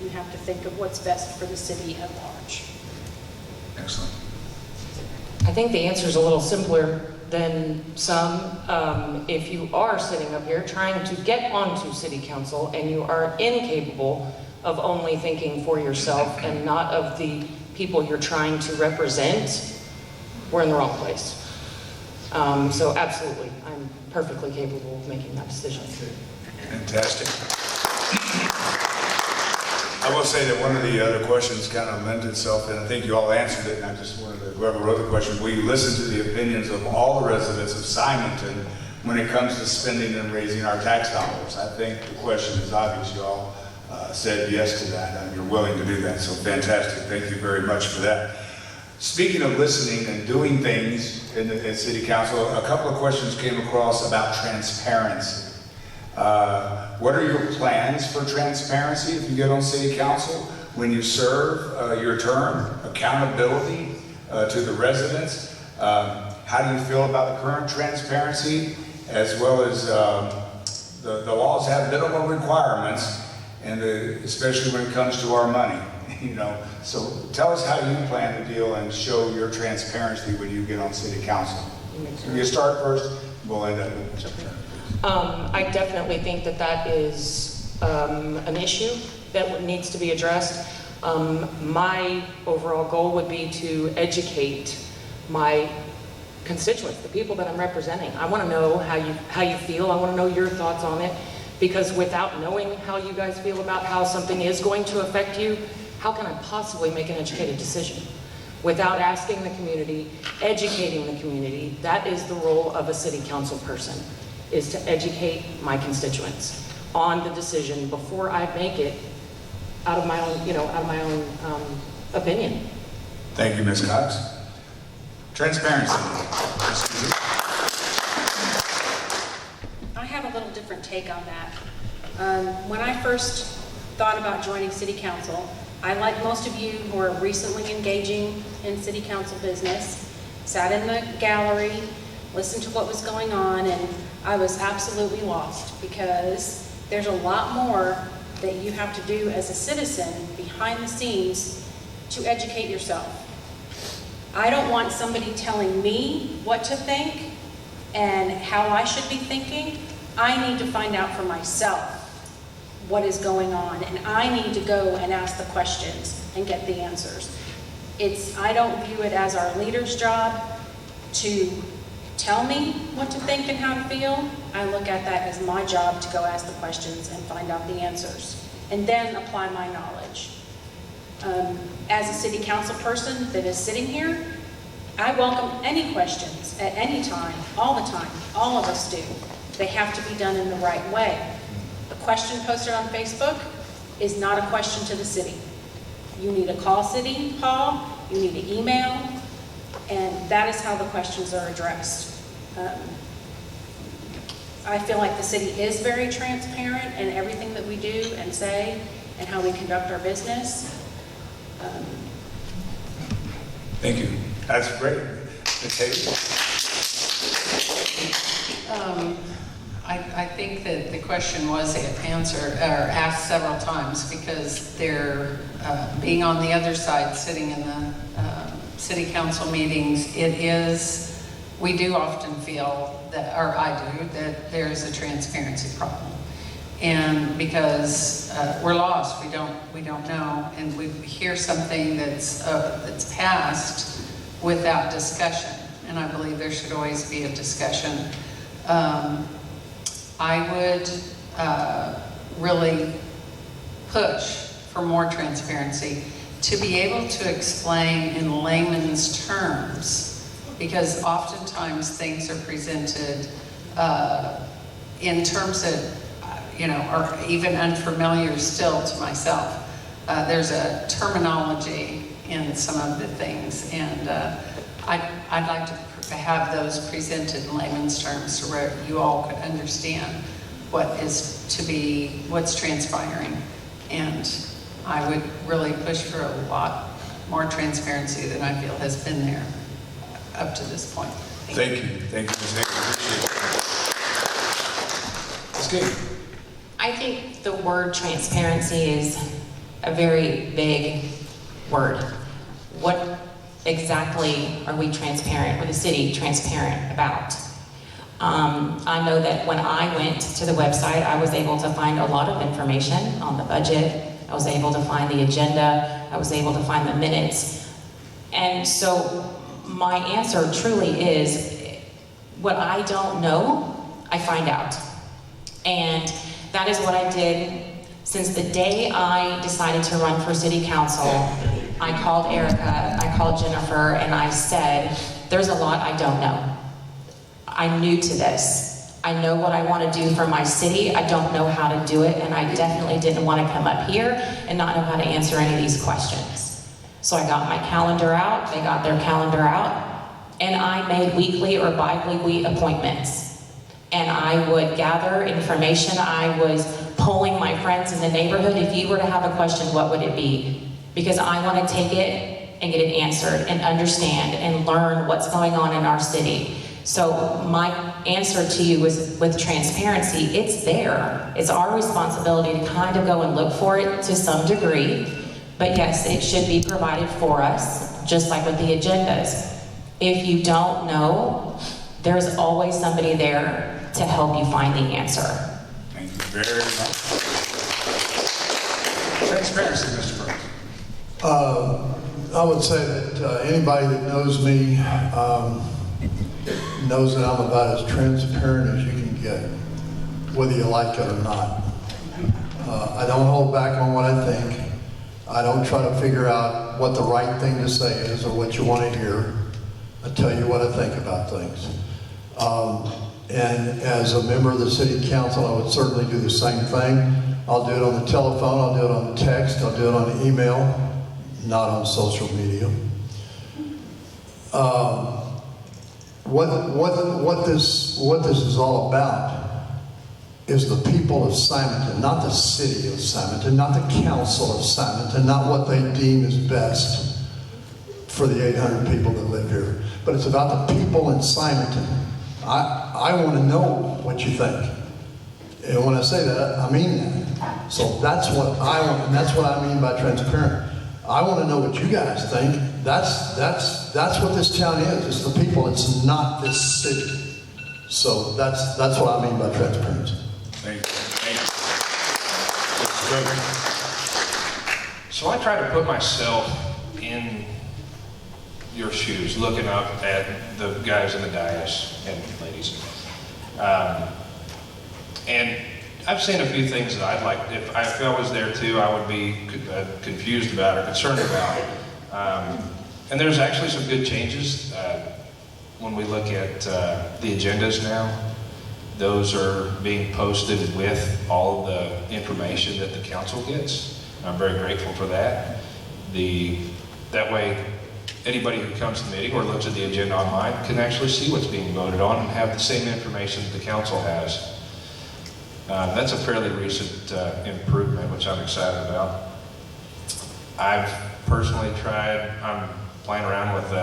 You have to think of what's best for the city at large. Excellent. I think the answer is a little simpler than some. If you are sitting up here trying to get onto city council and you are incapable of only thinking for yourself and not of the people you're trying to represent, we're in the wrong place. So absolutely, I'm perfectly capable of making that decision. Fantastic. I will say that one of the other questions kind of lent itself, and I think you all answered it, and I just wanted to, whoever wrote the question, we listened to the opinions of all the residents of Simonton when it comes to spending and raising our tax dollars. I think the question is obvious. You all said yes to that, and you're willing to do that, so fantastic. Thank you very much for that. Speaking of listening and doing things in City Council, a couple of questions came across about transparency. What are your plans for transparency if you get on City Council when you serve your term? Accountability to the residents? How do you feel about the current transparency, as well as the laws have minimum requirements, and especially when it comes to our money? So tell us how you plan to deal and show your transparency when you get on City Council. You start first, we'll end up with September. I definitely think that is an issue that needs to be addressed. My overall goal would be to educate my constituents, the people that I'm representing. I want to know how you feel. I want to know your thoughts on it, because without knowing how you guys feel about how something is going to affect you, how can I possibly make an educated decision? Without asking the community, educating the community, that is the role of a city council person, is to educate my constituents on the decision before I make it out of my own, opinion. Thank you, Ms. Cox. Transparency. I have a little different take on that. When I first thought about joining City Council, I, like most of you who are recently engaging in City Council business, sat in the gallery, listened to what was going on, and I was absolutely lost, because there's a lot more that you have to do as a citizen behind the scenes to educate yourself. I don't want somebody telling me what to think and how I should be thinking. I need to find out for myself what is going on, and I need to go and ask the questions and get the answers. I don't view it as our leader's job to tell me what to think and how to feel. I look at that as my job to go ask the questions and find out the answers, and then apply my knowledge. As a city council person that is sitting here, I welcome any questions at any time, all the time. All of us do. They have to be done in the right way. A question posted on Facebook is not a question to the city. You need to call City Hall, you need to email, and that is how the questions are addressed. I feel like the city is very transparent in everything that we do and say and how we conduct our business. Thank you. That's great. Ms. Hayes? I think that the question was answered or asked several times, because they're being on the other side, sitting in the city council meetings. We do often feel that, or I do, that there's a transparency problem, and because we're lost, we don't know, and we hear something that's passed without discussion, and I believe there should always be a discussion. I would really push for more transparency, to be able to explain in layman's terms, because oftentimes things are presented in terms that, are even unfamiliar still to myself. There's a terminology in some of the things, and I'd like to to have those presented in layman's terms so where you all could understand what's transpiring. And I would really push for a lot more transparency than I feel has been there up to this point. Thank you, Ms. Higgins. Appreciate it. Ms. King. I think the word transparency is a very big word. What exactly are we transparent, or the city transparent about? I know that when I went to the website, I was able to find a lot of information on the budget. I was able to find the agenda. I was able to find the minutes. And so my answer truly is, what I don't know, I find out. And that is what I did since the day I decided to run for city council. I called Erica, I called Jennifer, and I said, there's a lot I don't know. I'm new to this. I know what I want to do for my city. I don't know how to do it, and I definitely didn't want to come up here and not know how to answer any of these questions. So I got my calendar out, they got their calendar out, and I made weekly or bi-weekly appointments. And I would gather information. I was polling my friends in the neighborhood. If you were to have a question, what would it be? Because I want to take it and get it answered and understand and learn what's going on in our city. So my answer to you is with transparency, it's there. It's our responsibility to kind of go and look for it to some degree. But yes, it should be provided for us, just like with the agendas. If you don't know, there's always somebody there to help you find the answer. Thank you very much. Transparency, Mr. Burns. I would say that anybody that knows me knows that I'm about as transparent as you can get, whether you like it or not. I don't hold back on what I think. I don't try to figure out what the right thing to say is or what you want to hear. I tell you what I think about things. And as a member of the city council, I would certainly do the same thing. I'll do it on the telephone, I'll do it on text, I'll do it on email, not on social media. What this is all about is the people of Simonton, not the city of Simonton, not the council of Simonton, not what they deem is best for the 800 people that live here, but it's about the people in Simonton. I want to know what you think. And when I say that, I mean that. So that's what I want, and that's what I mean by transparent. I want to know what you guys think. That's what this town is. It's the people. It's not this city. So that's what I mean by transparency. Thank you. Thank you. So I try to put myself in your shoes, looking up at the guys in the dais and ladies. And I've seen a few things that I'd like, if I was there too, I would be confused about or concerned about. And there's actually some good changes when we look at the agendas now. Those are being posted with all of the information that the council gets. I'm very grateful for that. That way, anybody who comes to the meeting or looks at the agenda online can actually see what's being voted on and have the same information that the council has. That's a fairly recent improvement, which I'm excited about. I've personally tried, I'm playing around with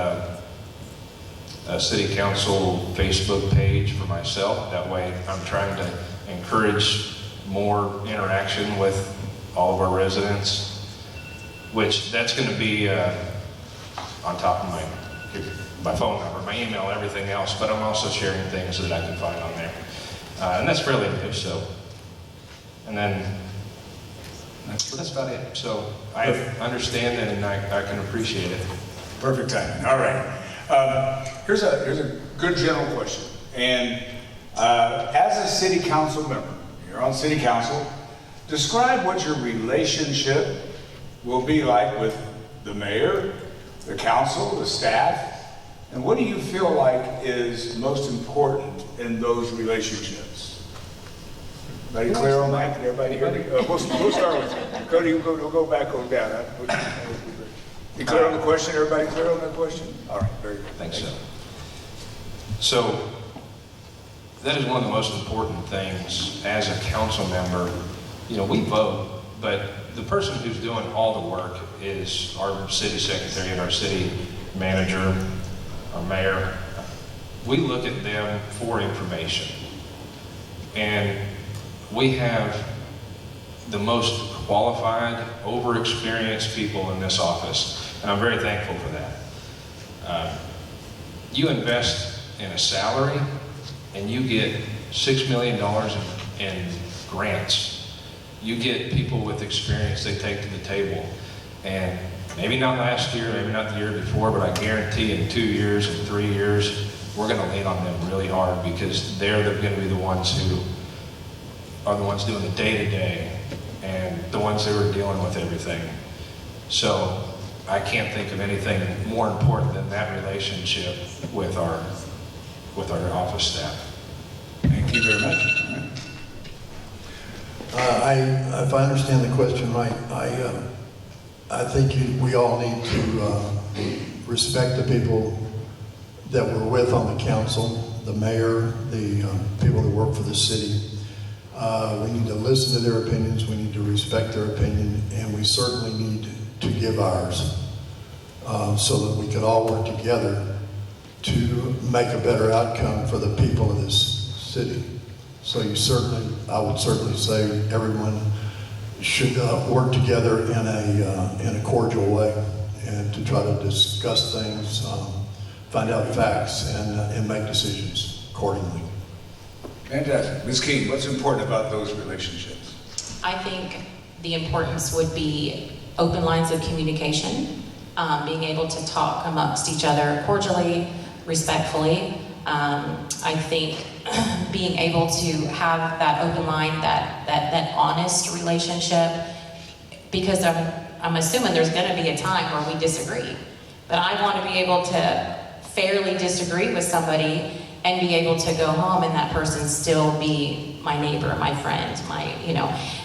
a city council Facebook page for myself. That way I'm trying to encourage more interaction with all of our residents, which that's going to be on top of my phone number, my email, everything else, but I'm also sharing things that I can find on there. And that's fairly new, so. And then that's about it. So I understand it and I can appreciate it. Perfect timing. All right. Here's a good general question. And as a city council member, you're on city council, describe what your relationship will be like with the mayor, the council, the staff, and what do you feel like is most important in those relationships? Everybody clear on that? Everybody hear me? We'll start with you. Cody, we'll go back on down. You clear on the question? Everybody clear on that question? All right, very good. Thanks, so. So that is one of the most important things as a council member. You know, we vote, but the person who's doing all the work is our city secretary and our city manager, our mayor. We look at them for information. And we have the most qualified, over-experienced people in this office, and I'm very thankful for that. You invest in a salary, and you get $6 million in grants. You get people with experience they take to the table, and maybe not last year, maybe not the year before, but I guarantee in 2 years and 3 years, we're going to lean on them really hard, because they're going to be the ones who are the ones doing the day-to-day and the ones that are dealing with everything. So I can't think of anything more important than that relationship with our office staff. Thank you very much. If I understand the question right, I think we all need to respect the people that we're with on the council, the mayor, the people that work for the city. We need to listen to their opinions, we need to respect their opinion, and we certainly need to give ours so that we can all work together to make a better outcome for the people of this city. So I would certainly say everyone should work together in a cordial way and to try to discuss things, find out facts, and make decisions accordingly. Fantastic. Ms. King, what's important about those relationships? I think the importance would be open lines of communication, being able to talk amongst each other cordially, respectfully. I think being able to have that open line, that honest relationship, because I'm assuming there's going to be a time where we disagree. But I want to be able to fairly disagree with somebody and be able to go home and that person still be my neighbor, my friend,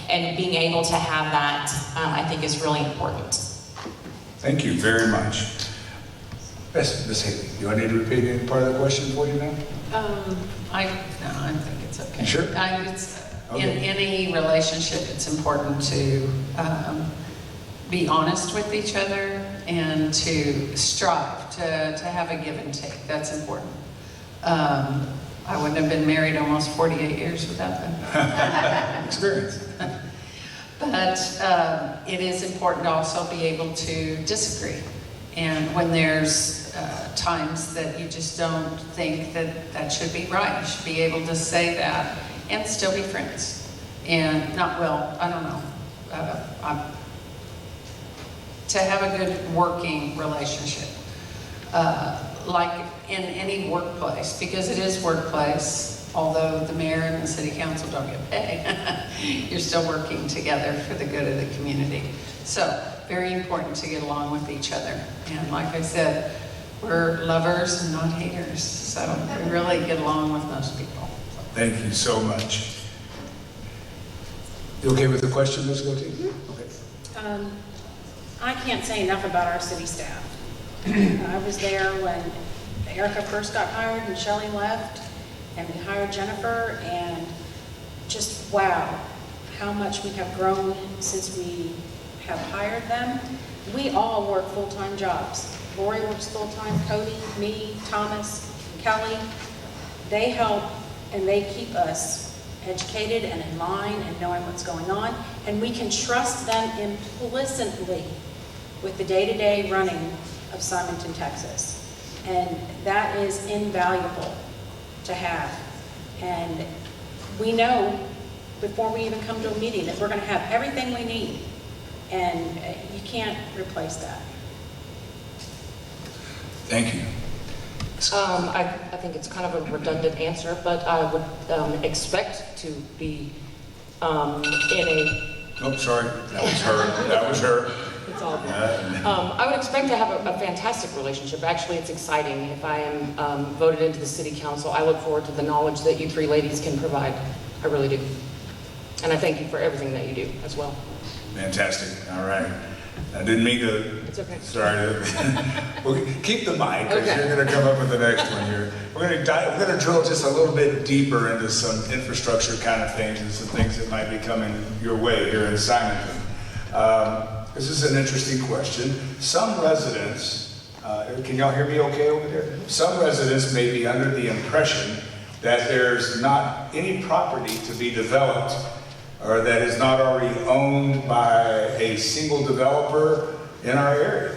and being able to have that, I think is really important. Thank you very much. Ms. Haley, do I need to repeat any part of the question for you now? I think it's okay. You sure? In any relationship, it's important to be honest with each other and to strive to have a give and take. That's important. I wouldn't have been married almost 48 years without them. Experience. But it is important to also be able to disagree. And when there's times that you just don't think that should be right, you should be able to say that and still be friends. And to have a good working relationship. Like in any workplace, because it is workplace, although the mayor and the city council don't get paid, you're still working together for the good of the community. So, very important to get along with each other. And like I said, we're lovers and not haters, so we really get along with most people. Thank you so much. You okay with the question, Ms. Goatee? Okay. I can't say enough about our city staff. I was there when Erica first got hired and Shelley left, and we hired Jennifer, and just wow, how much we have grown since we have hired them. We all work full-time jobs. Lori works full-time, Cody, me, Thomas, Kelly. They help and they keep us educated and in line and knowing what's going on, and we can trust them implicitly with the day-to-day running of Simonton, Texas. And that is invaluable to have. And we know before we even come to a meeting that we're going to have everything we need. And you can't replace that. Thank you. I think it's kind of a redundant answer, but I would expect to be in a... Oh, sorry, that was her. That was her. It's all good. I would expect to have a fantastic relationship. Actually, it's exciting. If I am voted into the city council, I look forward to the knowledge that you three ladies can provide. I really do. And I thank you for everything that you do as well. Fantastic. All right. I didn't mean to. It's okay. Sorry. Well, keep the mic, because Okay. you're going to come up with the next one here. We're going to drill just a little bit deeper into some infrastructure kind of things and some things that might be coming your way here in Simonton. This is an interesting question. Some residents, can y'all hear me okay over there? Some residents may be under the impression that there's not any property to be developed or that is not already owned by a single developer in our area.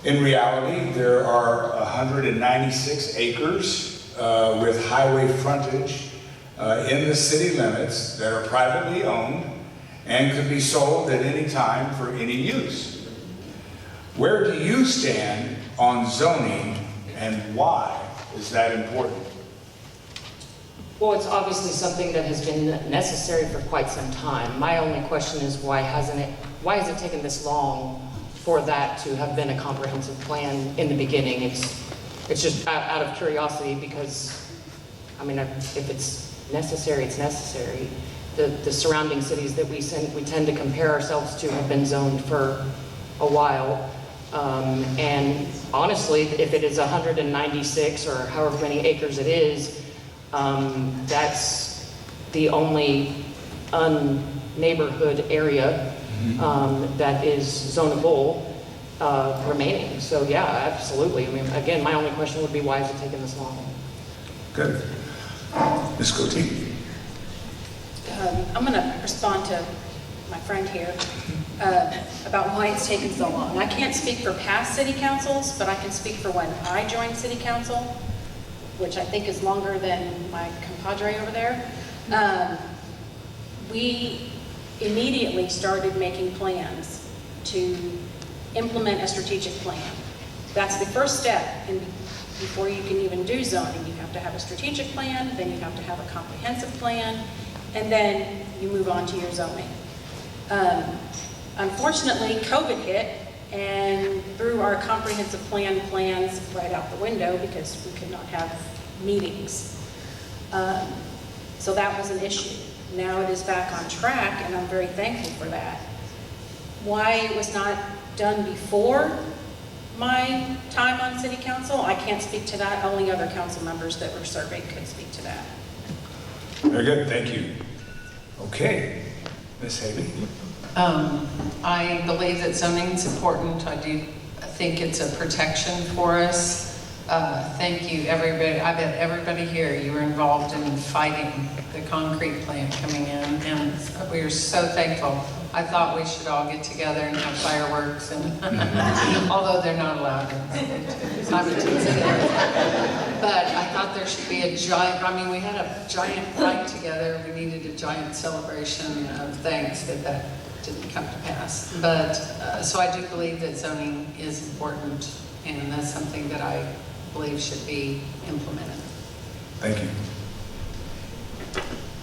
In reality, there are 196 acres with highway frontage in the city limits that are privately owned and could be sold at any time for any use. Where do you stand on zoning, and why is that important? Well, it's obviously something that has been necessary for quite some time. My only question is why has it taken this long for that to have been a comprehensive plan in the beginning? It's just out of curiosity, because, I mean, if it's necessary, it's necessary. The surrounding cities that we tend to compare ourselves to have been zoned for a while. And honestly, if it is 196 or however many acres it is, that's the only neighborhood area that is zonable remaining. So yeah, absolutely. I mean, again, my only question would be, why is it taking this long? Good. Ms. Cote. I'm going to respond to my friend here about why it's taken so long. I can't speak for past city councils, but I can speak for when I joined city council, which I think is longer than my compadre over there. We immediately started making plans to implement a strategic plan. That's the first step before you can even do zoning. You have to have a strategic plan, then you have to have a comprehensive plan, and then you move on to your zoning. Unfortunately, COVID hit and threw our comprehensive plans right out the window because we could not have meetings. So that was an issue. Now it is back on track, and I'm very thankful for that. Why it was not done before my time on city council, I can't speak to that. Only other council members that were surveyed could speak to that. Very good, thank you. Okay, Ms. Haley. I believe that zoning is important. I do think it's a protection for us. Thank you, everybody. I bet everybody here, you were involved in fighting the concrete plant coming in, and we are so thankful. I thought we should all get together and have fireworks, and although they're not allowed in Simonton City. But I thought there should be a giant, I mean, we had a giant fight together. We needed a giant celebration of thanks that didn't come to pass. But, so I do believe that zoning is important, and that's something that I believe should be implemented. Thank you.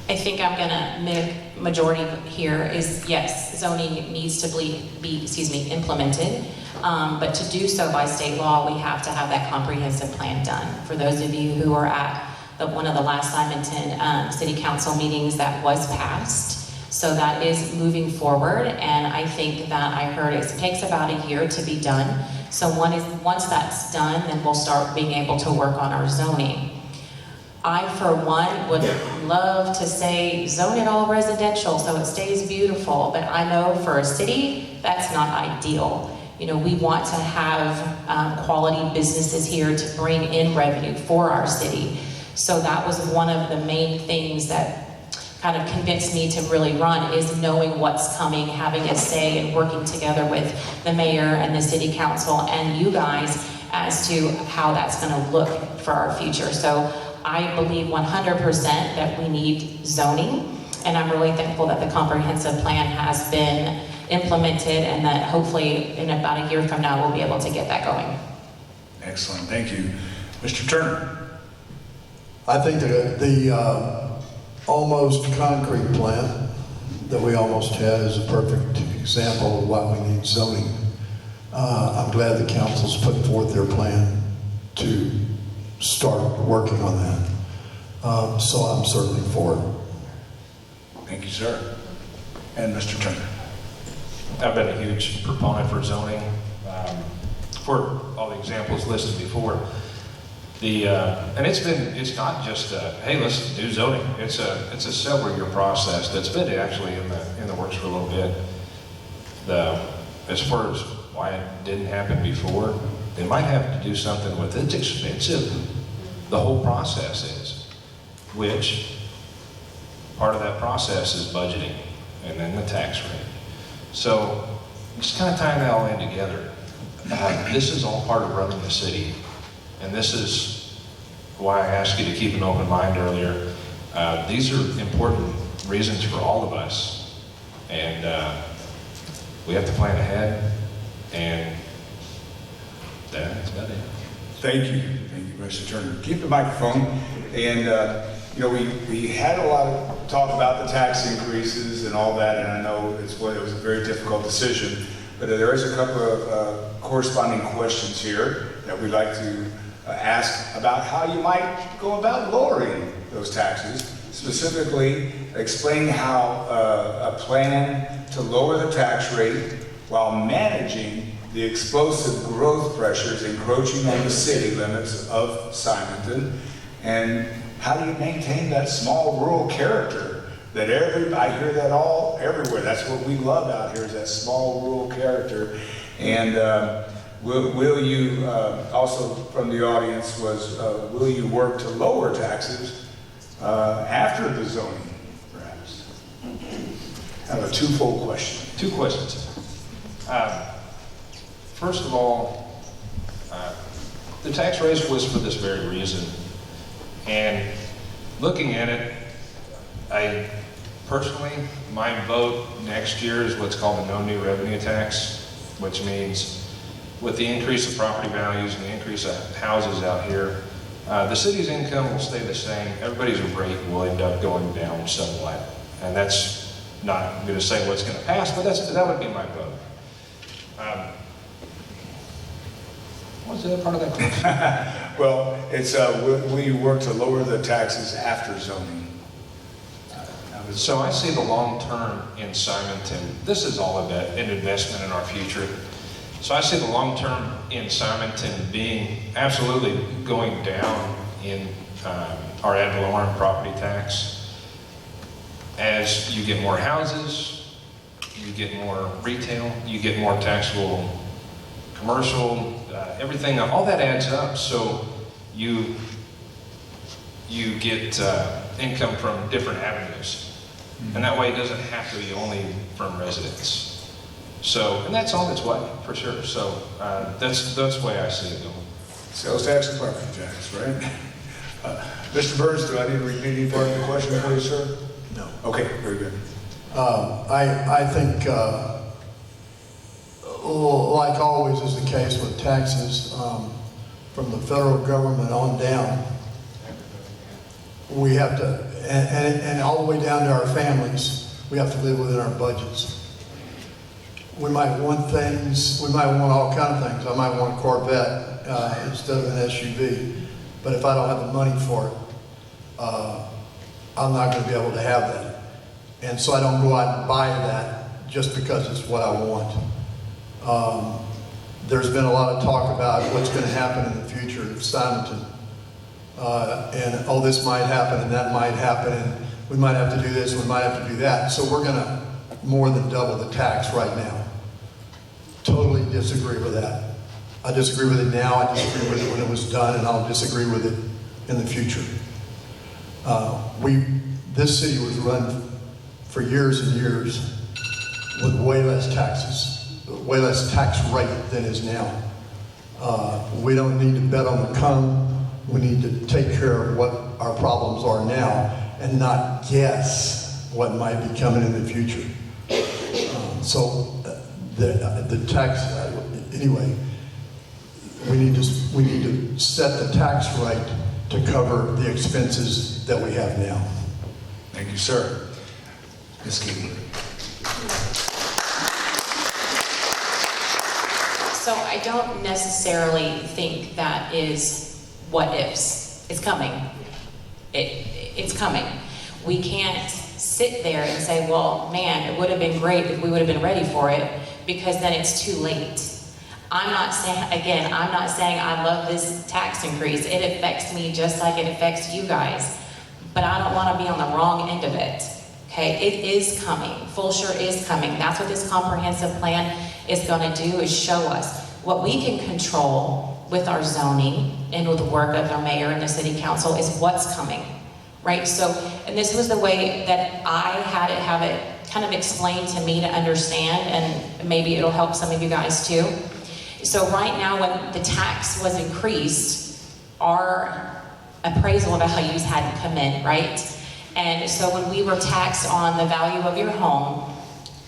I think I'm gonna make majority here is yes, zoning needs to be implemented. But to do so by state law, we have to have that comprehensive plan done. For those of you who are at one of the last Simonton City Council meetings, that was passed. So that is moving forward, and I think that I heard it takes about a year to be done. So once that's done, then we'll start being able to work on our zoning. I, for one, would love to say zone it all residential so it stays beautiful, but I know for a city, that's not ideal. You know, we want to have quality businesses here to bring in revenue for our city. So that was one of the main things that kind of convinced me to really run, is knowing what's coming, having a say, and working together with the mayor and the city council and you guys as to how that's going to look for our future. So I believe 100% that we need zoning, and I'm really thankful that the comprehensive plan has been implemented, and that hopefully in about a year from now we'll be able to get that going. Excellent, thank you. Mr. Turner. I think that the almost concrete plant that we almost had is a perfect example of why we need zoning. I'm glad the council's put forth their plan to start working on that. So I'm certainly for it. Thank you, sir. And Mr. Turner. I've been a huge proponent for zoning, for all the examples listed before. And it's not just hey, let's do zoning. It's a several year process that's been actually in the works for a little bit. As far as why it didn't happen before, they might have to do something with it. It's expensive. The whole process is, which part of that process is budgeting and then the tax rate. So just kind of tying that all in together. This is all part of running the city. And this is why I asked you to keep an open mind earlier. These are important reasons for all of us. And we have to plan ahead. And that's about it. Thank you, Mr. Turner. Keep the microphone. And we had a lot of talk about the tax increases and all that, and I know it was a very difficult decision. But there is a couple of corresponding questions here that we'd like to ask about how you might go about lowering those taxes. Specifically, explain how a plan to lower the tax rate while managing the explosive growth pressures encroaching on the city limits of Simonton, and how do you maintain that small rural character that I hear that everywhere. That's what we love out here, is that small rural character. And will you, also from the audience was, will you work to lower taxes after the zoning, perhaps? I have a twofold question. Two questions. First of all, the tax raise was for this very reason. And looking at it, I personally, my vote next year is what's called the no new revenue tax, which means with the increase of property values and the increase of houses out here, the city's income will stay the same. Everybody's rate will end up going down somewhat. And that's not going to say what's going to pass, but that would be my vote. What was the other part of that question? Well, it's will you work to lower the taxes after zoning? So I see the long term in Simonton. This is all about an investment in our future. So I see the long term in Simonton being absolutely going down in our ad valorem property tax. As you get more houses, you get more retail, you get more taxable commercial, everything, all that adds up. So you get income from different avenues. And that way it doesn't have to be only from residents. So, and that's on its way, for sure. So that's the way I see it going. Sales tax and property tax, right? Mr. Burns, do I need to repeat any part of the question for you, sir? No. Okay, very good. I think, like always is the case with taxes, from the federal government on down, we have to, and all the way down to our families, we have to live within our budgets. We might want things, we might want all kinds of things. I might want a Corvette instead of an SUV, but if I don't have the money for it, I'm not going to be able to have that. And so I don't go out and buy that just because it's what I want. There's been a lot of talk about what's going to happen in the future of Simonton. And oh, this might happen and that might happen, and we might have to do this, we might have to do that. So we're going to more than double the tax right now. Totally disagree with that. I disagree with it now, I disagree with it when it was done, and I'll disagree with it in the future. This city was run for years and years with way less taxes, way less tax rate than is now. We don't need to bet on the come. We need to take care of what our problems are now and not guess what might be coming in the future. So the tax, anyway, we need to set the tax rate to cover the expenses that we have now. Thank you, sir. Ms. Keeler. So I don't necessarily think that is what ifs. It's coming. It's coming. We can't sit there and say, well, man, it would have been great if we would have been ready for it, because then it's too late. I'm not saying I love this tax increase. It affects me just like it affects you guys. But I don't want to be on the wrong end of it. Okay, it is coming. Full sure is coming. That's what this comprehensive plan is going to do, is show us what we can control with our zoning and with the work of our mayor and the city council is what's coming, right? So, and this was the way that I had it, have it kind of explained to me to understand, and maybe it'll help some of you guys too. So right now, when the tax was increased, our appraisal of values hadn't come in, right? And so when we were taxed on the value of your home,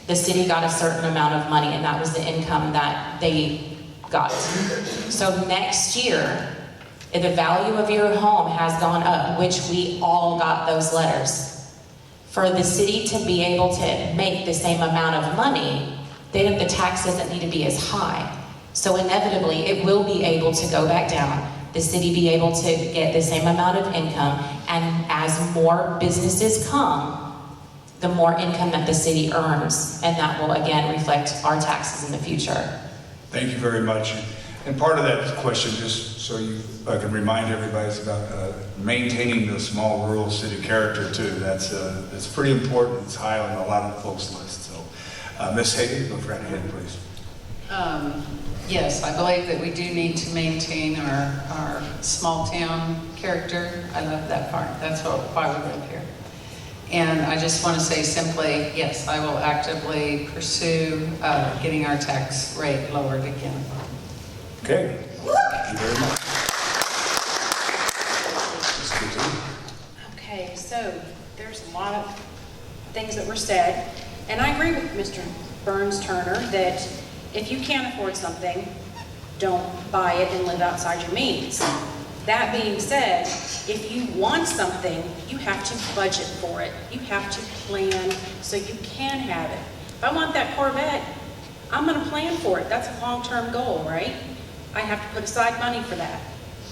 the city got a certain amount of money, and that was the income that they got. So next year, if the value of your home has gone up, which we all got those letters, for the city to be able to make the same amount of money, then the tax doesn't need to be as high. So inevitably, it will be able to go back down. The city be able to get the same amount of income, and as more businesses come, the more income that the city earns, and that will again reflect our taxes in the future. Thank you very much. And part of that question, just so I can remind everybody, is about maintaining the small rural city character too. That's pretty important. It's high on a lot of folks' lists. So, Ms. Hagan, go right ahead, please. Yes, I believe that we do need to maintain our small town character. I love that part. That's why we live here. And I just want to say simply, yes, I will actively pursue getting our tax rate lowered again. Okay. Thank you very much. Okay, so there's a lot of things that were said, and I agree with Mr. Burns Turner that if you can't afford something, don't buy it and live outside your means. That being said, if you want something, you have to budget for it. You have to plan so you can have it. If I want that Corvette, I'm going to plan for it. That's a long-term goal, right? I have to put aside money for that.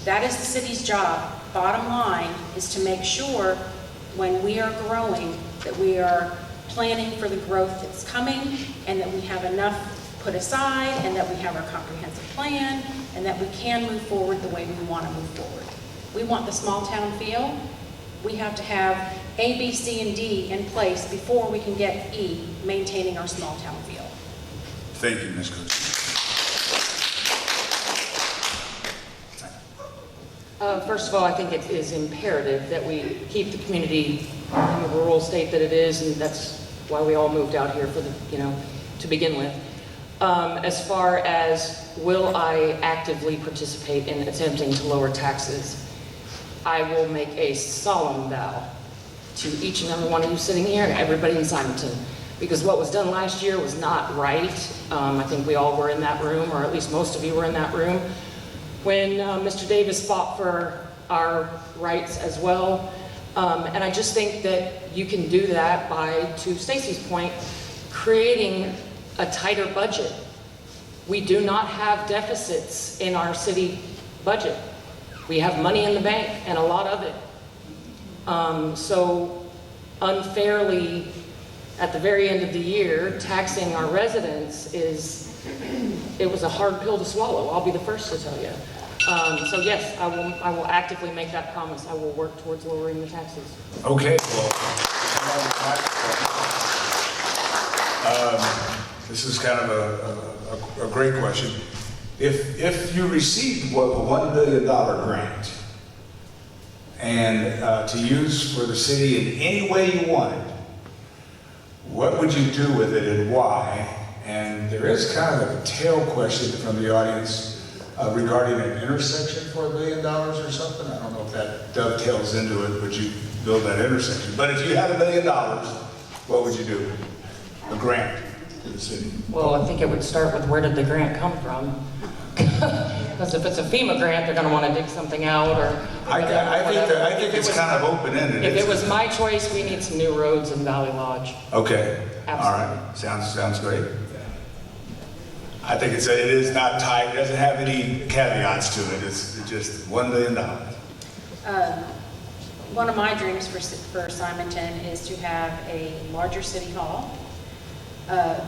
That is the city's job. Bottom line is to make sure when we are growing that we are planning for the growth that's coming, and that we have enough put aside, and that we have our comprehensive plan, and that we can move forward the way we want to move forward. We want the small town feel. We have to have A, B, C, and D in place before we can get E, maintaining our small town feel. Thank you, Ms. Coach. First of all, I think it is imperative that we keep the community in the rural state that it is, and that's why we all moved out here for the, to begin with. As far as will I actively participate in attempting to lower taxes, I will make a solemn vow to each and every one of you sitting here and everybody in Simonton, because what was done last year was not right. I think we all were in that room, or at least most of you were in that room, when Mr. Davis fought for our rights as well. And I just think that you can do that by, to Stacy's point, creating a tighter budget. We do not have deficits in our city budget. We have money in the bank, and a lot of it. So unfairly, at the very end of the year, taxing our residents it was a hard pill to swallow. I'll be the first to tell you. So yes, I will actively make that promise. I will work towards lowering the taxes. Okay, well, this is kind of a great question. If you received a $1 billion grant and to use for the city in any way you wanted, what would you do with it and why? And there is kind of a tail question from the audience regarding an intersection for $1 billion or something. I don't know if that dovetails into it, would you build that intersection? But if you had $1 billion, what would you do? A grant to the city? Well, I think it would start with, where did the grant come from? Because if it's a FEMA grant, they're going to want to dig something out, or I think it's kind of open-ended. If it was my choice, we need some new roads in Valley Lodge. Okay. Absolutely. All right. Sounds great. I think it is not tied. It doesn't have any caveats to it. It's just $1 million. one of my dreams for Simonton is to have a larger city hall, an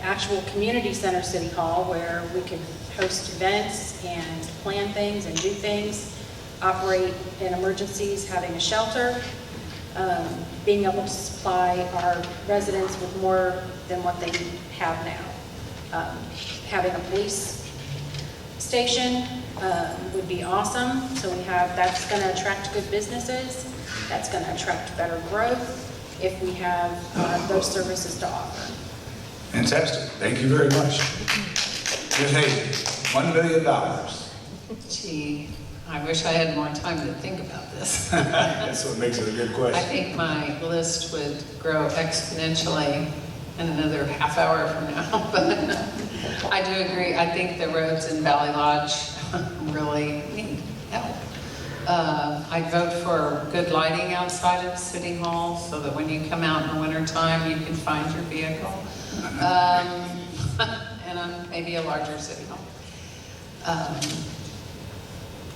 actual community center city hall where we could host events and plan things and do things, operate in emergencies, having a shelter, being able to supply our residents with more than what they have now. Having a police station would be awesome. So that's going to attract good businesses. That's going to attract better growth if we have those services to offer. Fantastic. Thank you very much. Ms. Hayes, $1 million. Gee, I wish I had more time to think about this. That's what makes it a good I question. think my list would grow exponentially in another half hour from now, but I do agree. I think the roads in Valley Lodge really need help. I'd vote for good lighting outside of City Hall so that when you come out in the wintertime, you can find your vehicle. And maybe a larger City Hall.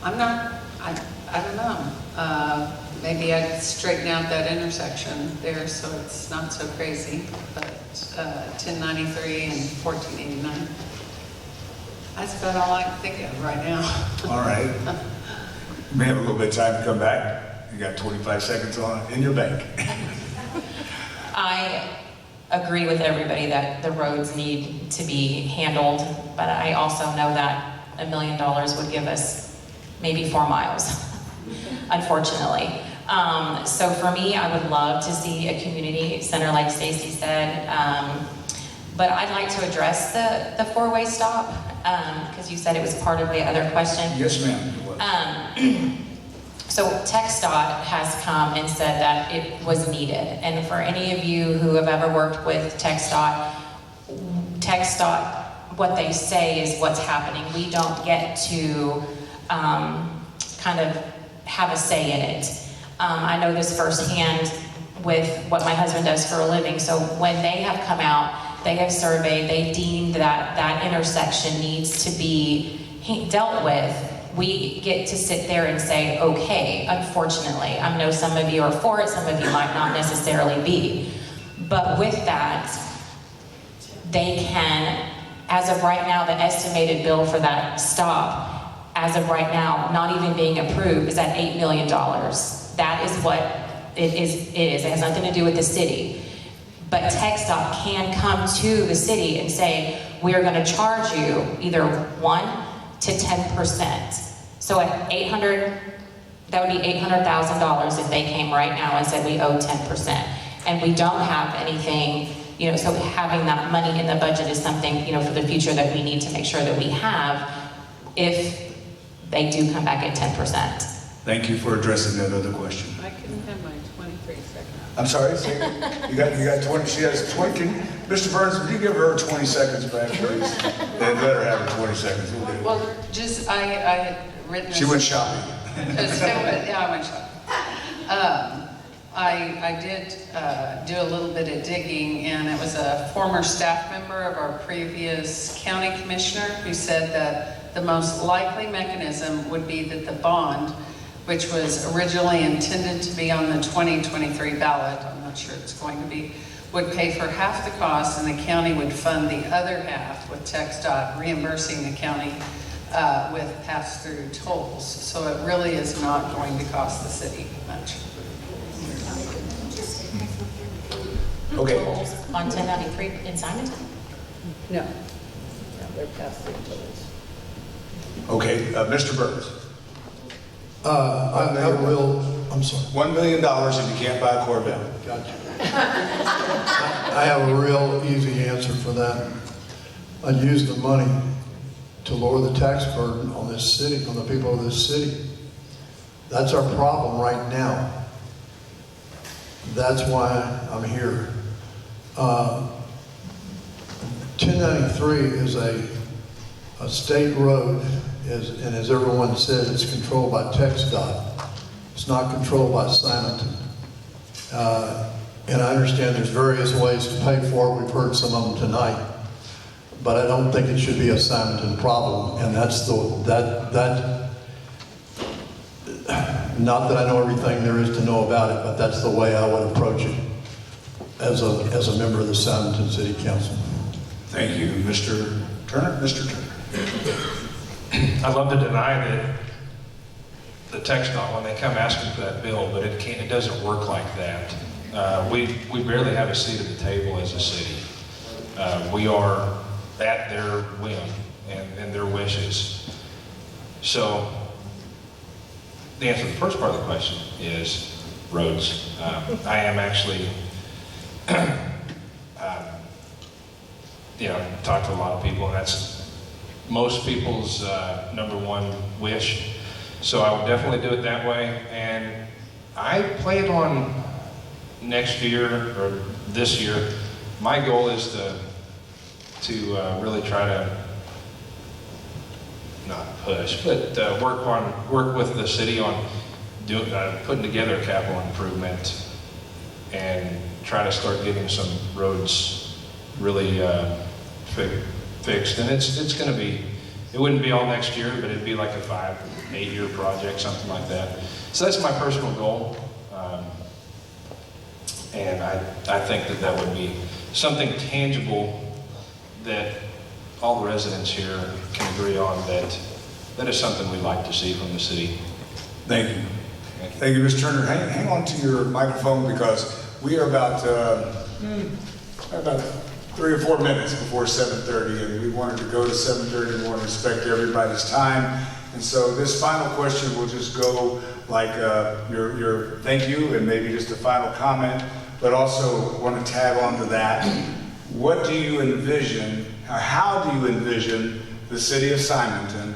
I don't know. Maybe I'd straighten out that intersection there so it's not so crazy, but 1093 and 1489. That's about all I can think of right now. All right. You may have a little bit of time to come back. You got 25 seconds in your bank. I agree with everybody that the roads need to be handled, but I also know that $1 million would give us maybe 4 miles, unfortunately. So for me, I would love to see a community center like Stacy said, but I'd like to address the four-way stop, because you said it was part of the other question. Yes, ma'am. So TxDOT has come and said that it was needed. And for any of you who have ever worked with TxDOT, what they say is what's happening. We don't get to kind of have a say in it. I know this firsthand with what my husband does for a living. So when they have come out, they have surveyed, they deemed that that intersection needs to be dealt with. We get to sit there and say, okay, unfortunately. I know some of you are for it, some of you might not necessarily be. But with that, they can, as of right now, the estimated bill for that stop, as of right now, not even being approved, is at $8 million. That is what it is. It has nothing to do with the city. But TxDOT can come to the city and say, we are going to charge you either 1 to 10%. So at $800, that would be $800,000 if they came right now and said we owe 10%. And we don't have anything, so having that money in the budget is something, for the future that we need to make sure that we have if they do come back at 10%. Thank you for addressing that other question. I couldn't have my 23 seconds. I'm sorry, you got 20, she has 20, Mr. Burns, would you give her 20 seconds back, please? They let her have her 20 seconds. We'll do it. Well, I had written. She went shopping. Yeah, I went shopping. I did do a little bit of digging, and it was a former staff member of our previous county commissioner who said that the most likely mechanism would be that the bond, which was originally intended to be on the 2023 ballot, I'm not sure it's going to be, would pay for half the cost, and the county would fund the other half with TxDOT reimbursing the county with pass-through tolls. So it really is not going to cost the city much. Okay. On 1093 in Simonton? No, they're pass-through tolls. Okay, Mr. Burns. I'm sorry. $1 million and you can't buy a Corvette. Gotcha. I have a real easy answer for that. I'd use the money to lower the tax burden on this city, on the people of this city. That's our problem right now. That's why I'm here. 1093 is a state road, and as everyone said, it's controlled by TxDOT. It's not controlled by Simonton. And I understand there's various ways to pay for it. We've heard some of them tonight. But I don't think it should be a Simonton problem. And that's Not that I know everything there is to know about it, but that's the way I would approach it as a member of the Simonton City Council. Thank you, Mr. Turner. Mr. Turner. I'd love to deny that the text on when they come asking for that bill, but it doesn't work like that. We barely have a seat at the table as a city. We are at their whim and their wishes. So the answer to the first part of the question is roads. I am actually, talked to a lot of people, and that's most people's number one wish. So I will definitely do it that way. And I plan on next year or this year, my goal is to really try to not push, but work with the city on putting together a capital improvement and try to start getting some roads really fixed. And it's going to be, it wouldn't be all next year, but it'd be like a 5-8 year project, something like that. So that's my personal goal. And I think that would be something tangible that all the residents here can agree on that is something we'd like to see from the city. Thank you. Thank you, Mr. Turner. Hang on to your microphone because we are about 3 or 4 minutes before 7:30, and we wanted to go to 7:30 and we want to respect everybody's time. And so this final question will just go like your thank you and maybe just a final comment, but also want to tag on to that. What do you envision, or how do you envision the city of Simonton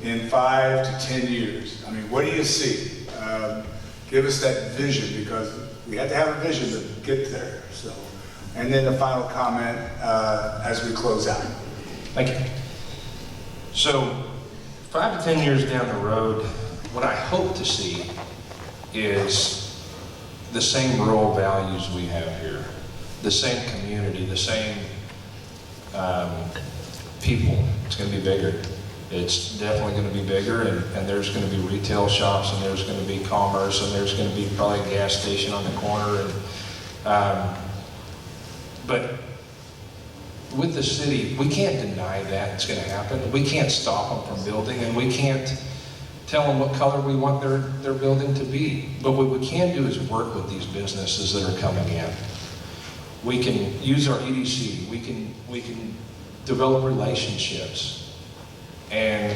in 5 to 10 years? I mean, what do you see? Give us that vision, because we have to have a vision to get there. So, and then a final comment as we close out. Thank you. So 5 to 10 years down the road, what I hope to see is the same rural values we have here, the same community, the same people. It's going to be bigger. It's definitely going to be bigger, and there's going to be retail shops, and there's going to be commerce, and there's going to be probably a gas station on the corner. And but with the city, we can't deny that it's going to happen. We can't stop them from building, and we can't tell them what color we want their building to be. But what we can do is work with these businesses that are coming in. We can use our EDC. We can develop relationships. And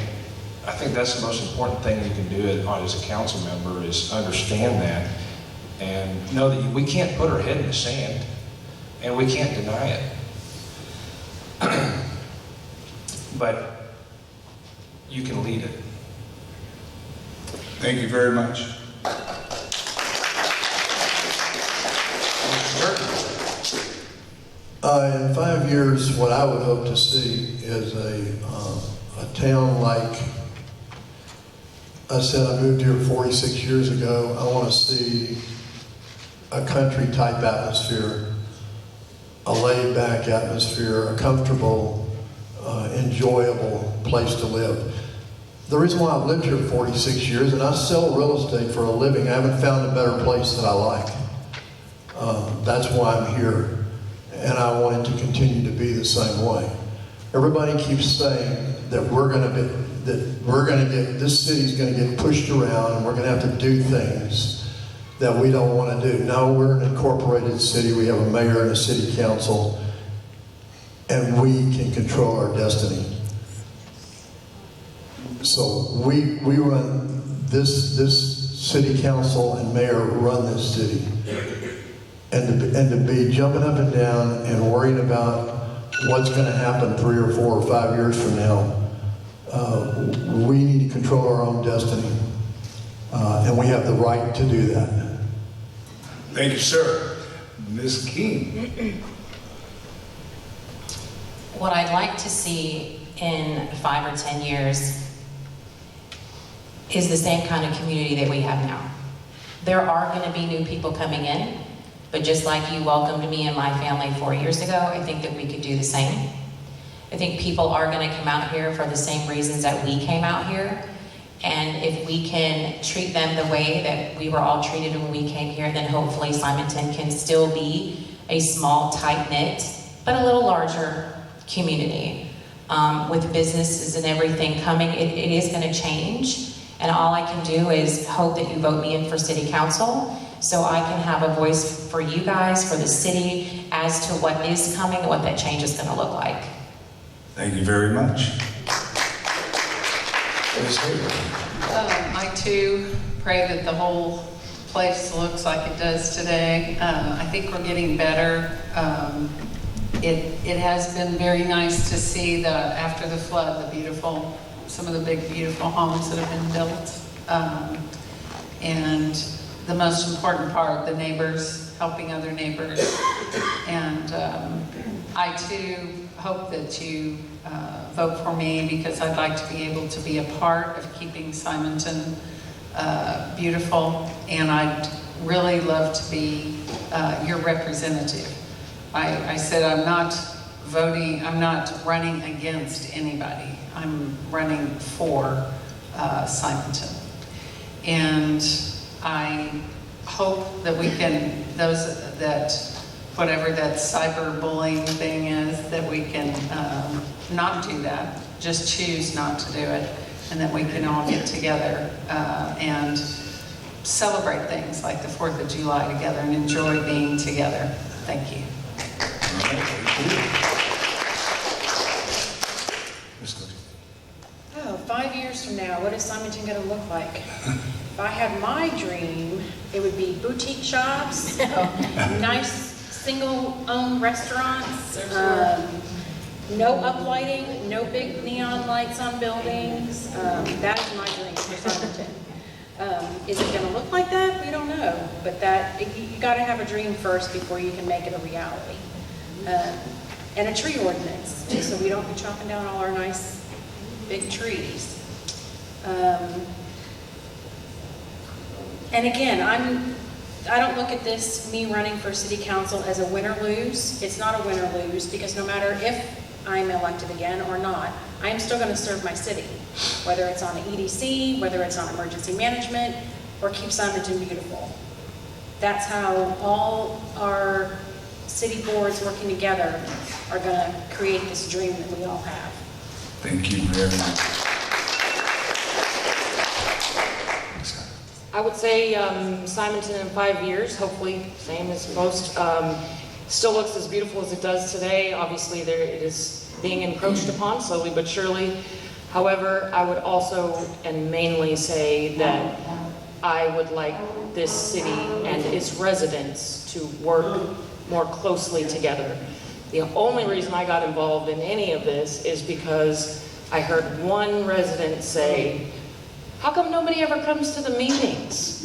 I think that's the most important thing you can do as a council member, is understand that and know that we can't put our head in the sand and we can't deny it. But you can lead it. Thank you very much. In 5 years, what I would hope to see is a town like, I said I moved here 46 years ago. I want to see a country type atmosphere, a laid back atmosphere, a comfortable, enjoyable place to live. The reason why I've lived here 46 years, and I sell real estate for a living, I haven't found a better place that I like. That's why I'm here, and I want it to continue to be the same way. Everybody keeps saying that this city's going to get pushed around, and we're going to have to do things that we don't want to do. No, we're an incorporated city. We have a mayor and a city council, and we can control our destiny. So we run this city council and mayor run this city. And to be jumping up and down and worrying about what's going to happen 3 or 4 or 5 years from now, we need to control our own destiny. And we have the right to do that. Thank you, sir. Ms. King. What I'd like to see in 5 or 10 years is the same kind of community that we have now. There are going to be new people coming in, but just like you welcomed me and my family 4 years ago, I think that we could do the same. I think people are going to come out here for the same reasons that we came out here, And if we can treat them the way that we were all treated when we came here, then hopefully Simonton can still be a small, tight-knit, but a little larger community. With businesses and everything coming, it is going to change. And all I can do is hope that you vote me in for city council so I can have a voice for you guys, for the city, as to what is coming and what that change is going to look like. Thank you very much. Ms. Hager. I too pray that the whole place looks like it does today. I think we're getting better. It has been very nice to see after the flood, some of the big, beautiful homes that have been built. And the most important part, the neighbors, helping other neighbors. And I too hope that you vote for me, because I'd like to be able to be a part of keeping Simonton beautiful, and I'd really love to be your representative. I said I'm not running against anybody. I'm running for Simonton. And I hope that we can, whatever that cyberbullying thing is, that we can not do that, just choose not to do it, and that we can all get together and celebrate things like the 4th of July together and enjoy being together. Thank you. All right, thank you. Ms. Cook. Oh, 5 years from now, what is Simonton going to look like? If I had my dream, it would be boutique shops, nice single-owned restaurants, no uplighting, no big neon lights on buildings. That is my dream for Simonton. Is it going to look like that? We don't know, but you got to have a dream first before you can make it a reality. And a tree ordinance, so we don't be chopping down all our nice big trees. And again, I don't look at this, me running for city council, as a win or lose. It's not a win or lose, because no matter if I'm elected again or not, I am still going to serve my city, whether it's on the EDC, whether it's on emergency management, or keep Simonton beautiful. That's how all our city boards working together are going to create this dream that we all have. Thank you very much. I would say Simonton in 5 years, hopefully same as most, still looks as beautiful as it does today. Obviously it is being encroached upon slowly but surely. However, I would also and mainly say that I would like this city and its residents to work more closely together. The only reason I got involved in any of this is because I heard one resident say, "How come nobody ever comes to the meetings?"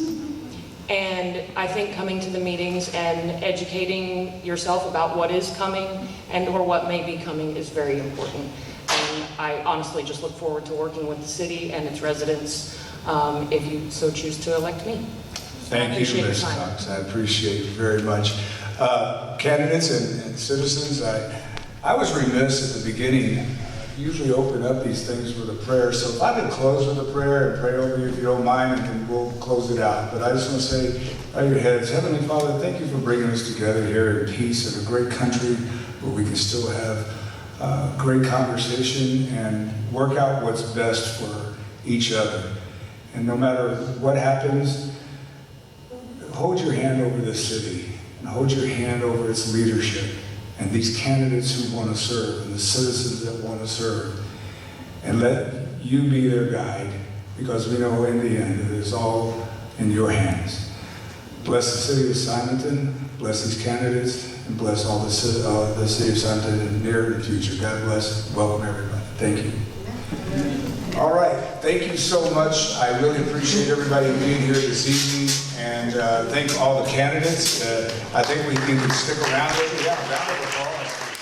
And I think coming to the meetings and educating yourself about what is coming and or what may be coming is very important. And I honestly just look forward to working with the city and its residents if you so choose to elect me. Thank you, Ms. Cox. I appreciate it very much. Candidates and citizens, I was remiss at the beginning. I usually open up these things with a prayer, so if I could close with a prayer and pray over you if you don't mind, and then we'll close it out. But I just want to say, bow your heads. Heavenly Father, thank you for bringing us together here in peace in a great country where we can still have great conversation and work out what's best for each other. And no matter what happens, hold your hand over this city and hold your hand over its leadership and these candidates who want to serve and the citizens that want to serve. And let you be their guide, because we know in the end it is all in your hands. Bless the city of Simonton, bless these candidates, and bless all the city of Simonton in the near and future. God bless. Welcome everybody. Thank you. All right. Thank you so much. I really appreciate everybody being here this evening, and thank all the candidates. I think we can stick around with you. Yeah, round of applause.